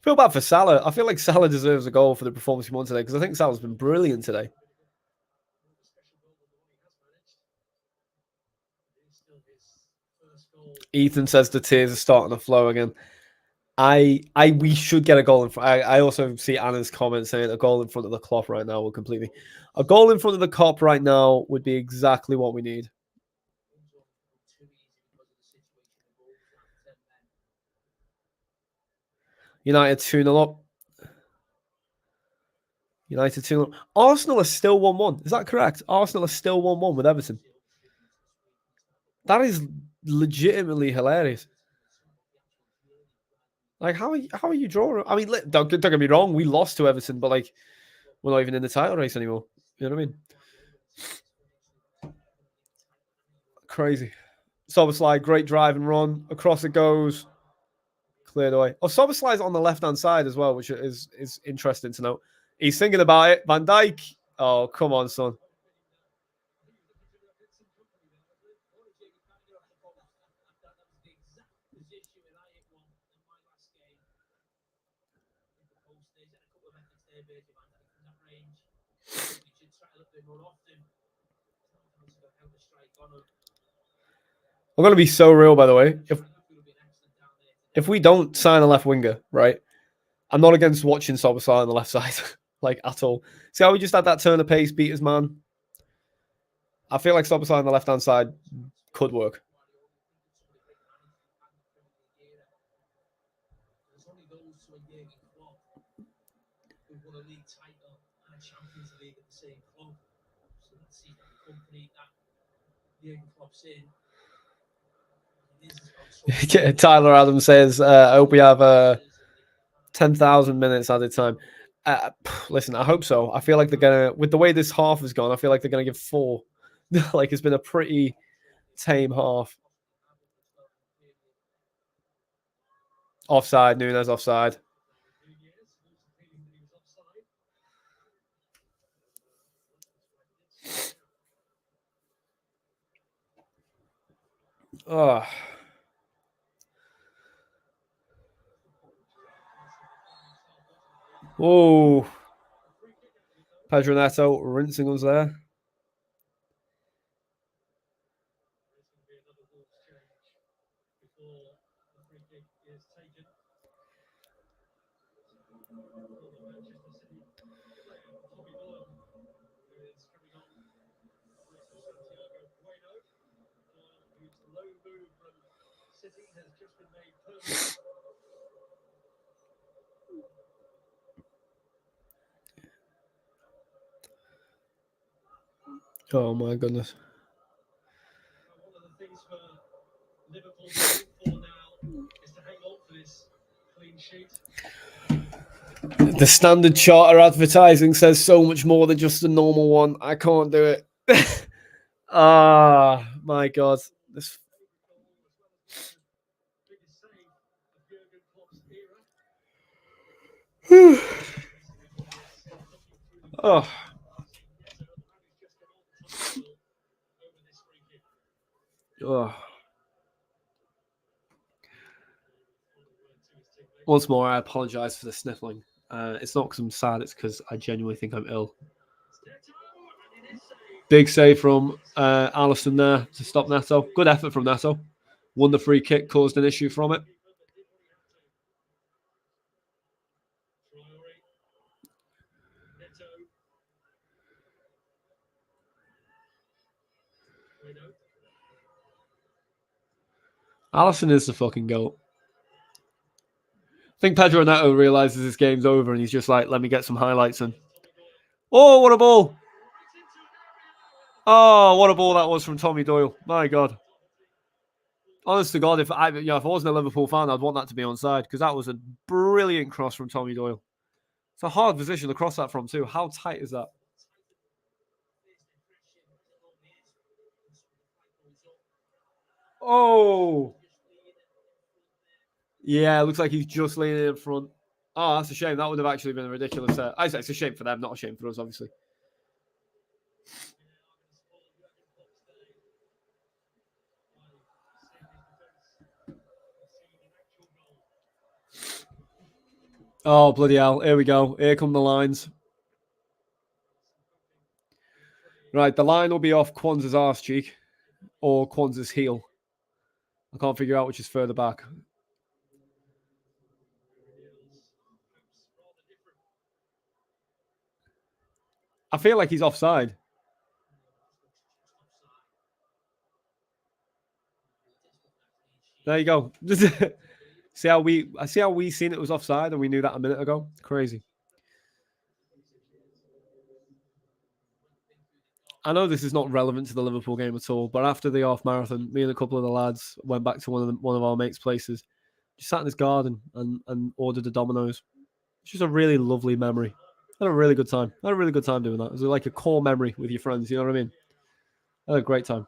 feel bad for Salah. I feel like Salah deserves a goal for the performance he won today because I think Salah's been brilliant today. Ethan says the tears are starting to flow again. We should get a goal in front. I also see Anna's comment saying a goal in front of the Klopp right now will completely. A goal in front of the Klopp right now would be exactly what we need. United 2-0 up. United 2-0. Arsenal are still 1-1. Is that correct? Arsenal are still 1-1 with Everton. That is legitimately hilarious. Like, how are you drawing? I mean, don't get me wrong, we lost to Everton, but like, we're not even in the title race anymore. You know what I mean? Crazy. Soboslai, great drive and run. Across it goes. Cleared away. Oh, Soboslai's on the left-hand side as well, which is interesting to note. He's thinking about it. Van Dijk. Oh, come on, son. I'm going to be so real, by the way. If we don't sign a left winger, right, I'm not against watching Soboslai on the left side, like, at all. See how we just had that turn of pace, beat his man? I feel like Soboslai on the left-hand side could work. Tyler Adams says, I hope we have 10,000 minutes added time. Listen, I hope so. I feel like they're going to, with the way this half has gone, I feel like they're going to give 4. Like, it's been a pretty tame half. Offside, Nunes offside. Oh. Oh. Pedro Neto rinsing us there. Oh my goodness. The standard charter advertising says so much more than just a normal one. I can't do it. Ah, my God. This... Oh. Oh. Once more, I apologise for the sniffling. It's not because I'm sad, it's because I genuinely think I'm ill. Big save from Alisson there to stop Neto. Good effort from Neto. Won the free kick, caused an issue from it. Alisson is the fucking goat. I think Pedro Neto realises his game's over and he's just like, let me get some highlights in. Oh, what a ball. Oh, what a ball that was from Tommy Doyle. My God. Honest to God, if I wasn't a Liverpool fan, I'd want that to be onside because that was a brilliant cross from Tommy Doyle. It's a hard position to cross that from too. How tight is that? Oh. Yeah, it looks like he's just leaning in front. Oh, that's a shame. That would have actually been a ridiculous. I say it's a shame for them, not a shame for us, obviously. Oh, bloody hell. Here we go. Here come the lines. Right, the line will be off Kwanzaa's arse cheek or Kwanzaa's heel. I can't figure out which is further back. I feel like he's offside. There you go. see how we seen it was offside and we knew that a minute ago? Crazy. I know this is not relevant to the Liverpool game at all, but after the off marathon, me and a couple of the lads went back to one of our mates' places, just sat in his garden and ordered a Domino's. It's just a really lovely memory. I had a really good time. I had a really good time doing that. It was like a core memory with your friends. You know what I mean? I had a great time.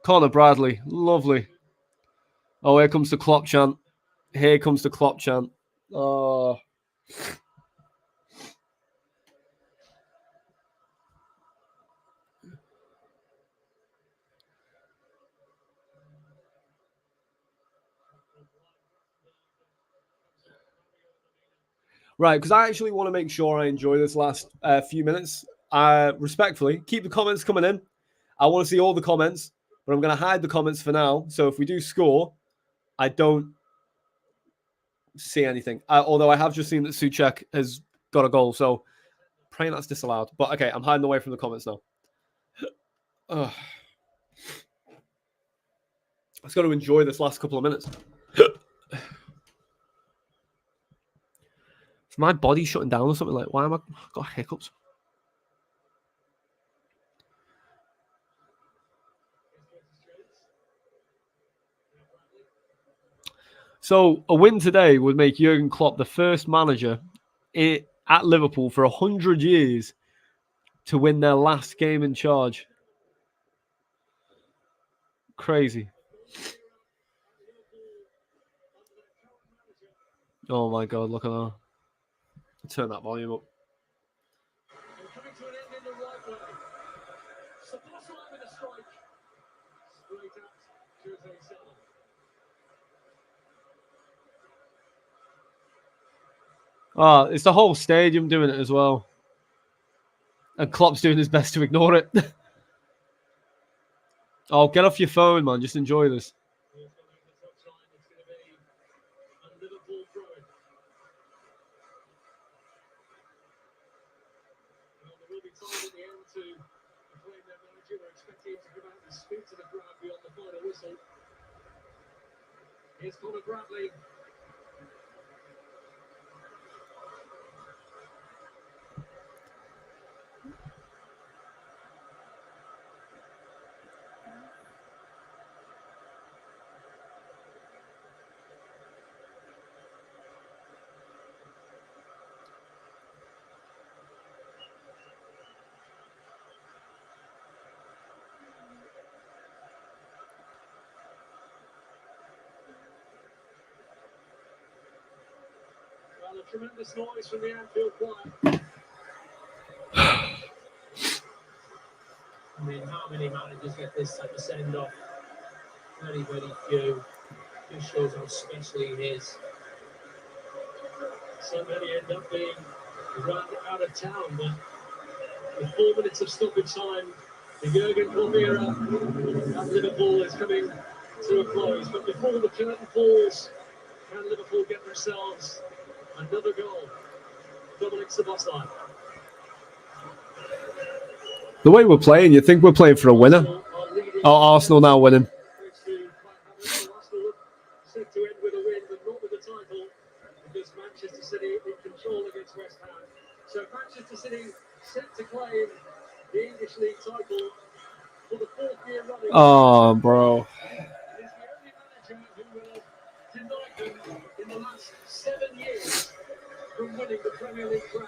Connor Bradley, lovely. Oh, here comes the Klopp chant. Here comes the Klopp chant. Oh. Right, because I actually want to make sure I enjoy this last few minutes. Respectfully, keep the comments coming in. I want to see all the comments, but I'm going to hide the comments for now. So if we do score, I don't see anything. Although I have just seen that Suchek has got a goal, so praying that's disallowed. But okay, I'm hiding away from the comments now. Ugh. I just got to enjoy this last couple of minutes. Is my body shutting down or something? Like, why am I got hiccups? So a win today would make Jurgen Klopp the first manager at Liverpool for 100 years to win their last game in charge. Crazy. Oh my God, look at that. Turn that volume up. Oh, it's the whole stadium doing it as well. And Klopp's doing his best to ignore it. Oh, get off your phone, man. Just enjoy this. Here's Connor Bradley. Well, a tremendous noise from the Anfield choir. I mean, how many managers get this type of send off? Very, very few. Just shows how special he is. So many end up being run out of town, but with 4 minutes of stoppage time, the Jurgen Klopp era at Liverpool is coming to a close. But before the curtain falls, can Liverpool get themselves another goal? Dominic Szoboszlai. The way we're playing, you'd think we're playing for a winner. Oh, Arsenal now winning. Set to end with a win, but not with the title, because Manchester City in control against West Ham. So Manchester City set to claim the English League title for the 4th year running. Oh, bro. He's the only manager who will have denied them in the last 7 years from winning the Premier League crown.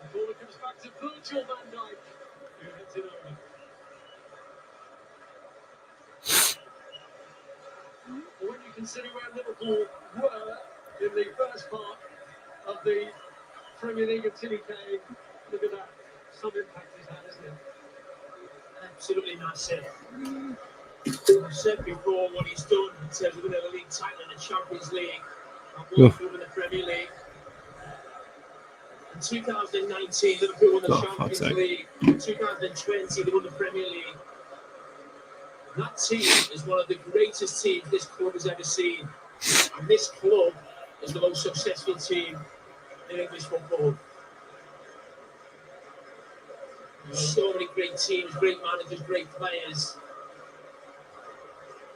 The ball comes back to Virgil van Dijk, who heads it over. When you considering where Liverpool were in the first part of the Premier League until he came. Look at that. Some impact he's had, isn't it? Absolutely massive. I've said before what he's done in terms of winning the league title and the Champions League and one in the Premier League. In 2019, Liverpool won the Champions League. In 2020, they won the Premier League. That team is one of the greatest teams this club has ever seen. And this club is the most successful team in English football. So many great teams, great managers, great players.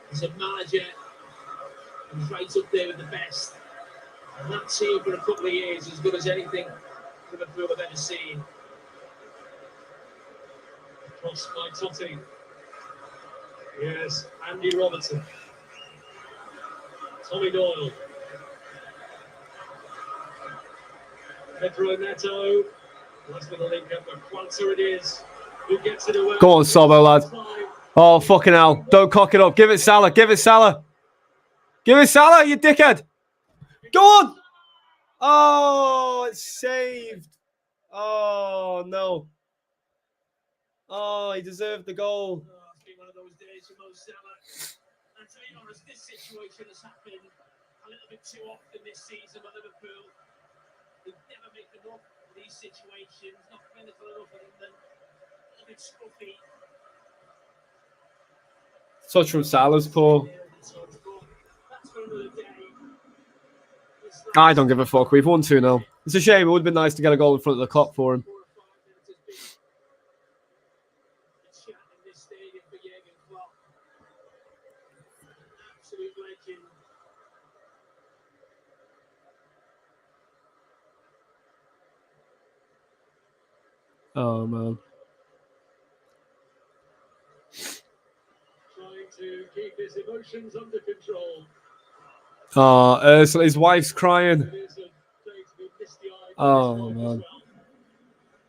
He's a manager who's right up there with the best. And that team for a couple of years is as good as anything Liverpool have ever seen. Crossed by Totti. Yes, Andy Robertson. Tommy Doyle. Pedro Neto. Nice little link up, but Kwanzaa it is. Who gets it away? Go on, Sobo, lad. Oh, fucking hell. Don't cock it up. Give it Salah. Give it Salah. Give it Salah, you dickhead. Go on. Oh, it's saved. Oh, no. Oh, he deserved the goal. Oh, it's been one of those days for Mo Salah. And to be honest, this situation has happened a little bit too often this season with Liverpool. They never make enough of these situations, not clinical enough of them, a little bit scruffy. Touch from Salah's poor. That's for another day. I don't give a fuck. We've won 2-0. It's a shame. It would have been nice to get a goal in front of the clock for him. Absolute legend. Oh, man. Trying to keep his emotions under control. Oh, Ursula, his wife's crying. It is a day to be misty-eyed. Oh, man.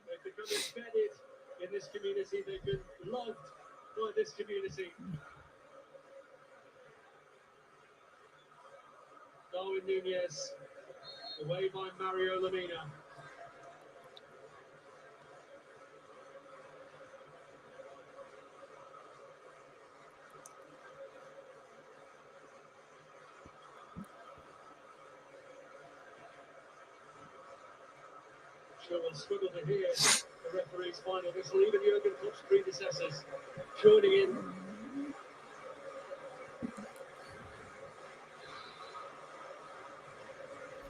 They've become embedded in this community. They've been loved by this community. Darwin Núñez, away by Mario Lemina. Sure will struggle to hear the referee's final whistle. Even Jurgen Klopp's predecessors joining in.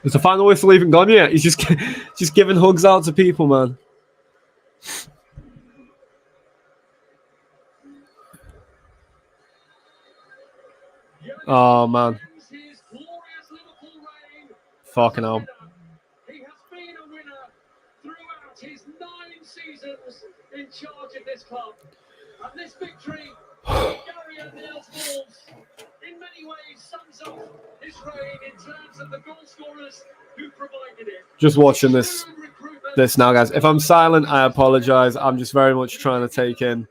Is the final whistle even gone yet? He's just giving hugs out to people, man. Oh, man. Fucking hell. He has been a winner throughout his 9 seasons in charge of this club. And this victory, Gary O'Neill's Wolves, in many ways sums up his reign in terms of the goal scorers who provided it. Just watching this now, guys. If I'm silent, I apologize. I'm just very much trying to take in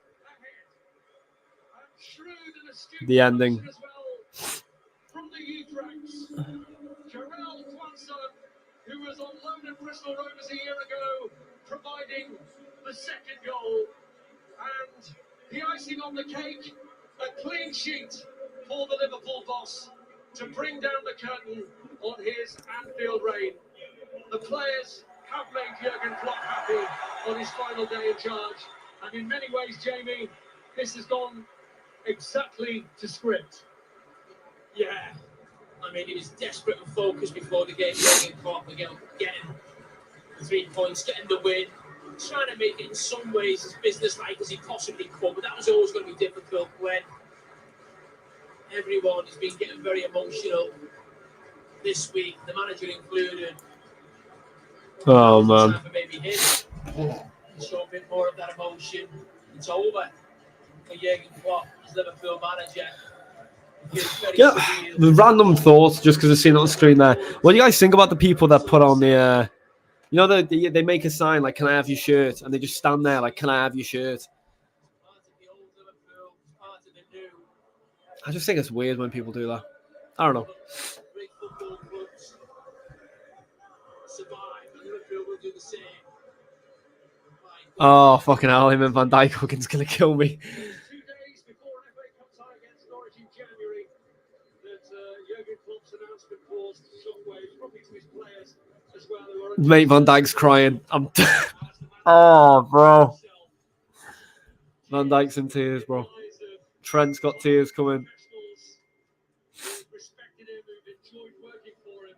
the ending. From the youth ranks, Jarrell Kwanzaa, who was on loan at Bristol Rovers a year ago, providing the second goal. And the icing on the cake, a clean sheet for the Liverpool boss to bring down the curtain on his Anfield reign. The players have made Jurgen Klopp happy on his final day in charge. And in many ways, Jamie, this has gone exactly to script. Yeah. I mean, he was desperate and focused before the game. Jurgen Klopp, getting the 3 points, getting the win, trying to make it in some ways as business-like as he possibly could. But that was always going to be difficult when everyone has been getting very emotional this week, the manager included. Oh, man. For maybe him to show a bit more of that emotion. It's over for Jurgen Klopp as Liverpool manager. Yeah, the random thoughts, just because I've seen it on the screen there. What do you guys think about the people that put on the, you know, they make a sign like, can I have your shirt? And they just stand there like, can I have your shirt? I just think it's weird when people do that. I don't know. Great football clubs survive, and Liverpool will do the same. Oh, fucking hell, him and Van Dijk fucking's going to kill me. 2 days before an FA Cup tie against Norwich in January, that Jurgen Klopp's announcement caused shockwaves, probably to his players as well. Who are Mate, Van Dijk's crying. I'm. Oh, bro. Van Dijk's in tears, bro. Trent's got tears coming. Respected him, who've enjoyed working for him.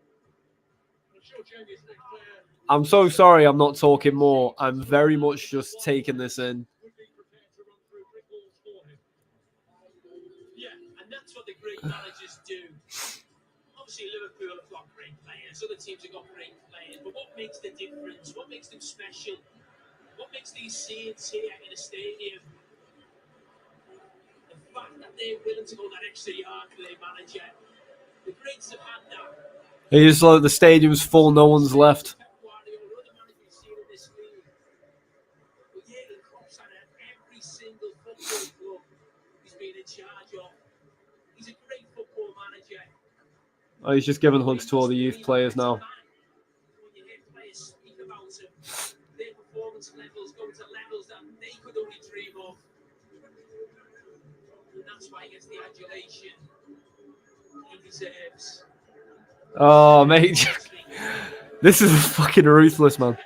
I'm sure Jamie's next player. I'm so sorry I'm not talking more. I'm very much just taking this in. Would be prepared to run through brick walls for him. Yeah, and that's what the great managers do. Obviously, Liverpool have got great players. Other teams have got great players. But what makes the difference? What makes them special? What makes these scenes here in a stadium? The fact that they're willing to go that extra yard for their manager. The greats have had that. It's like the stadium's full, no one's left. Every single football club he's been in charge of. He's a great football manager. Oh, he's just giving hugs to all the youth players now. When you hear players speak about him, their performance levels go to levels that they could only dream of. And that's why he gets the adulation he deserves. Oh, mate. This is fucking ruthless, man.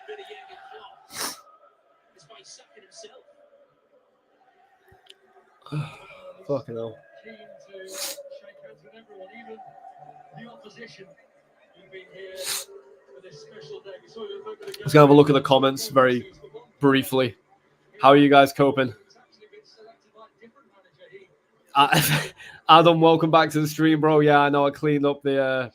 Fucking hell. Keen to shake hands with everyone, even the opposition who've been here for this special day. We saw you a moment ago. Let's have a look at the comments very briefly. How are you guys coping? Adam, welcome back to the stream, bro. Yeah, I know I cleaned up the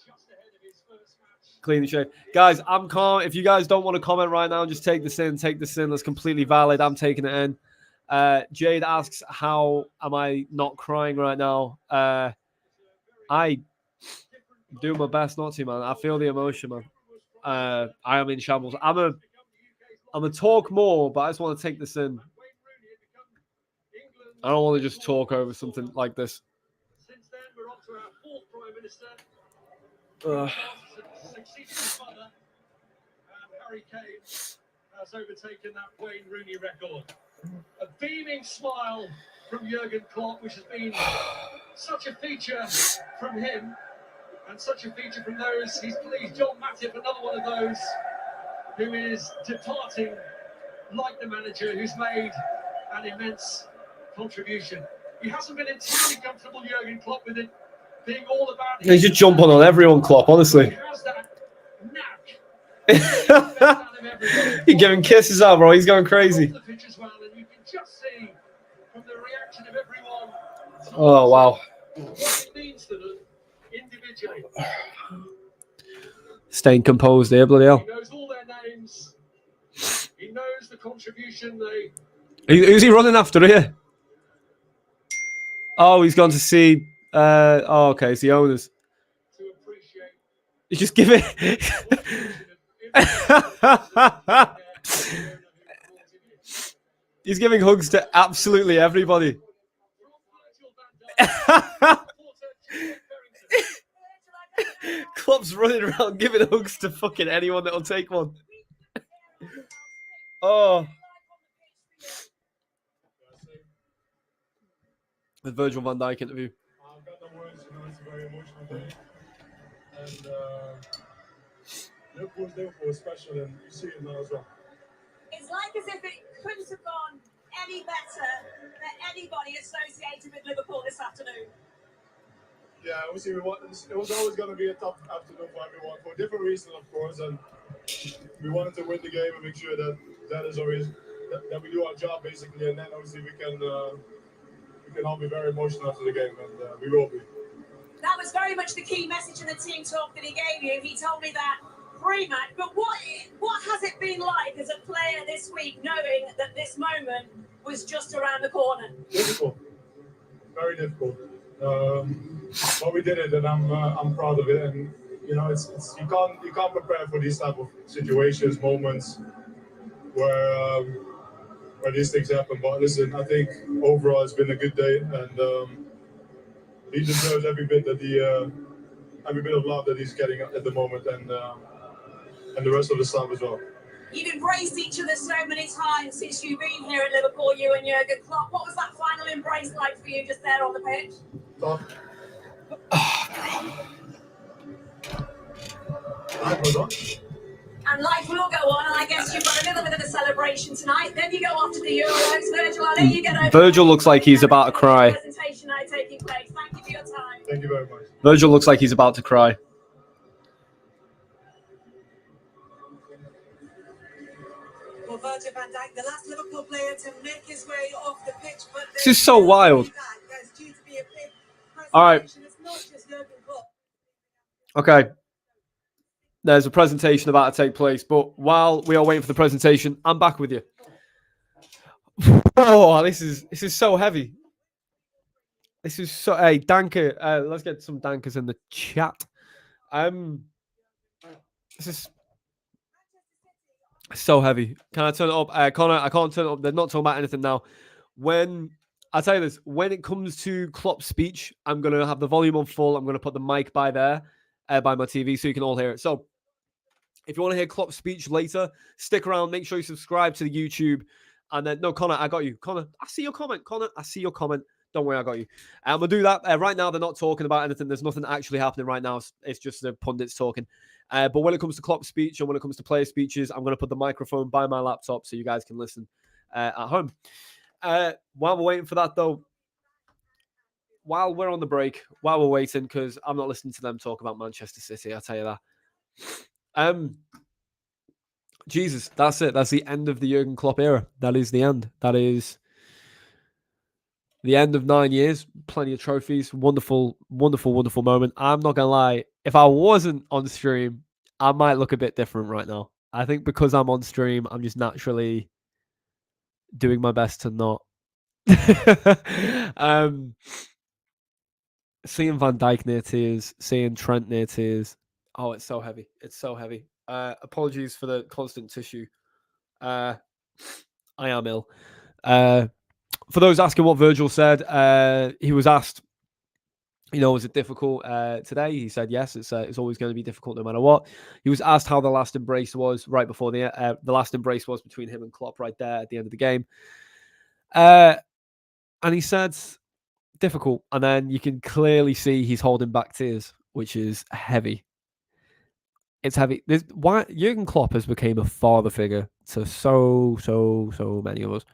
clean the shape. Guys, I'm calm. If you guys don't want to comment right now, just take this in. Take this in. That's completely valid. I'm taking it in. Jade asks, how am I not crying right now? I do my best not to, man. I feel the emotion, man. I am in shambles. I'm a talk more, but I just want to take this in. I don't want to just talk over something like this. Since then, we're on to our fourth Prime Minister. Succeeding his mother, and Harry Kane has overtaken that Wayne Rooney record. A beaming smile from Jurgen Klopp, which has been such a feature from him, and such a feature from those he's pleased. John Matip, another one of those who is departing like the manager, who's made an immense contribution. He hasn't been entirely comfortable, Jurgen Klopp, with it being all about him. He's just jumping on everyone, Klopp, honestly. He has that knack. He's giving kisses out, bro. He's going crazy. The pitch as well, and you can just see from the reaction of everyone. Oh, wow. What it means to them individually. Staying composed there, bloody hell. He knows all their names. He knows the contribution they. Who's he running after here? Oh, he's gone to see. Oh, okay, it's the owners. To appreciate. He's just giving. He's giving hugs to absolutely everybody. Klopp's running around giving hugs to fucking anyone that'll take one. Oh. The Virgil van Dijk interview. I've got the words, it's a very emotional day. And Liverpool is special, and you see it now as well. It's like as if it couldn't have gone any better than anybody associated with Liverpool this afternoon. Yeah, obviously it was always going to be a tough afternoon for everyone, for different reasons, of course. And we wanted to win the game and make sure that is always that we do our job basically, and then obviously we can all be very emotional after the game, and we will be. That was very much the key message in the team talk that he gave you. He told me that pre-match. But what has it been like as a player this week, knowing that this moment was just around the corner? Difficult, very difficult. But we did it, and I'm proud of it. And you know, it's you can't prepare for these type of situations, moments where these things happen. But listen, I think overall it's been a good day, and he deserves every bit that every bit of love that he's getting at the moment, and the rest of the staff as well. You've embraced each other so many times since you've been here at Liverpool, you and Jurgen Klopp. What was that final embrace like for you just there on the pitch? Tough. Life goes on. And life will go on, and I guess you've got a little bit of a celebration tonight. Then you go off to the Euros. Virgil, I'll let you get over. Virgil looks like he's about to cry. Presentation now taking place. Thank you for your time. Thank you very much. Virgil looks like he's about to cry. Well, Virgil van Dijk, the last Liverpool player to make his way off the pitch. But This is so wild. All right. Okay. There's a presentation about to take place, but while we are waiting for the presentation, I'm back with you. Oh, this is so heavy. This is so. Hey, Danker, let's get some Dankers in the chat. This is so heavy. Can I turn it up? Connor, I can't turn it up. They're not talking about anything now. I'll tell you this, when it comes to Klopp's speech, I'm going to have the volume on full. I'm going to put the mic by there, by my TV, so you can all hear it. So if you want to hear Klopp's speech later, stick around. Make sure you subscribe to the YouTube. And then, no, Connor, I got you. Connor, I see your comment. Connor, I see your comment. Don't worry, I got you. And we'll do that. Right now, they're not talking about anything. There's nothing actually happening right now. It's just the pundits talking. But when it comes to Klopp's speech and when it comes to player speeches, I'm going to put the microphone by my laptop so you guys can listen at home. While we're waiting for that, though, while we're on the break, while we're waiting, because I'm not listening to them talk about Manchester City, I'll tell you that. Jesus, that's it. That's the end of the Jurgen Klopp era. That is the end. That is the end of 9 years. Plenty of trophies. Wonderful, wonderful, wonderful moment. I'm not going to lie. If I wasn't on stream, I might look a bit different right now. I think because I'm on stream, I'm just naturally doing my best to not. Seeing Van Dijk near tears, seeing Trent near tears. Oh, it's so heavy. It's so heavy. Apologies for the constant tissue. I am ill. For those asking what Virgil said, he was asked, was it difficult today? He said yes. It's always going to be difficult no matter what. He was asked how the last embrace was right before the last embrace was between him and Klopp right there at the end of the game. And he said difficult, and then you can clearly see he's holding back tears, which is heavy. It's heavy. Why Jurgen Klopp has become a father figure to so many of us.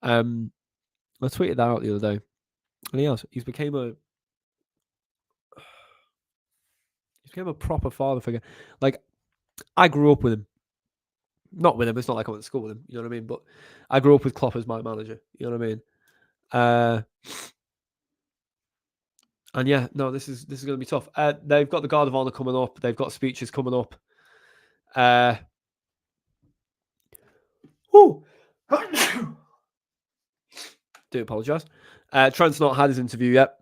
I tweeted that out the other day, and he's became a proper father figure. Like, I grew up with him. Not with him. It's not like I went to school with him. You know what I mean? But I grew up with Klopp as my manager. You know what I mean? And yeah, no, this is going to be tough. They've got the Guard of Honor coming up. They've got speeches coming up. Do apologize. Trent's not had his interview yet.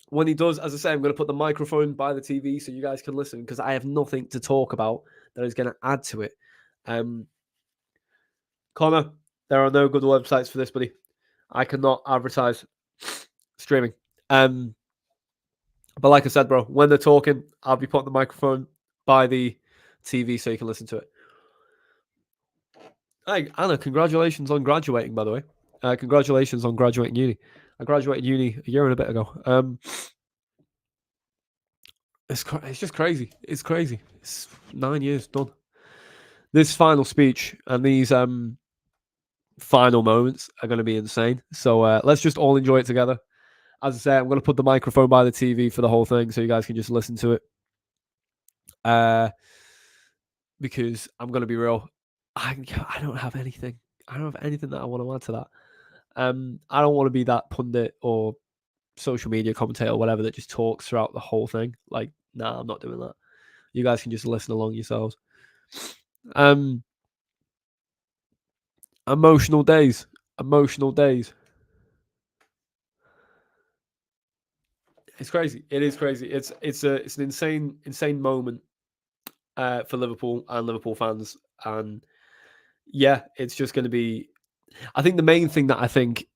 When he does, as I say, I'm going to put the microphone by the TV so you guys can listen, because I have nothing to talk about that is going to add to it. Connor, there are no good websites for this, buddy. I cannot advertise streaming. But like I said, bro, when they're talking, I'll be putting the microphone by the TV so you can listen to it. Hey, Anna, congratulations on graduating, by the way. Congratulations on graduating uni. I graduated uni a year and a bit ago. It's just crazy. It's crazy. It's 9 years done. This final speech and these final moments are going to be insane. So let's just all enjoy it together. As I say, I'm going to put the microphone by the TV for the whole thing so you guys can just listen to it. Because I'm going to be real. I don't have anything. I don't have anything that I want to add to that. I don't want to be that pundit or social media commentator or whatever that just talks throughout the whole thing. Like, nah, I'm not doing that. You guys can just listen along yourselves. Emotional days. It's crazy. It is crazy. It's an insane moment for Liverpool and Liverpool fans. And yeah, it's just going to be. I think the main thing that I think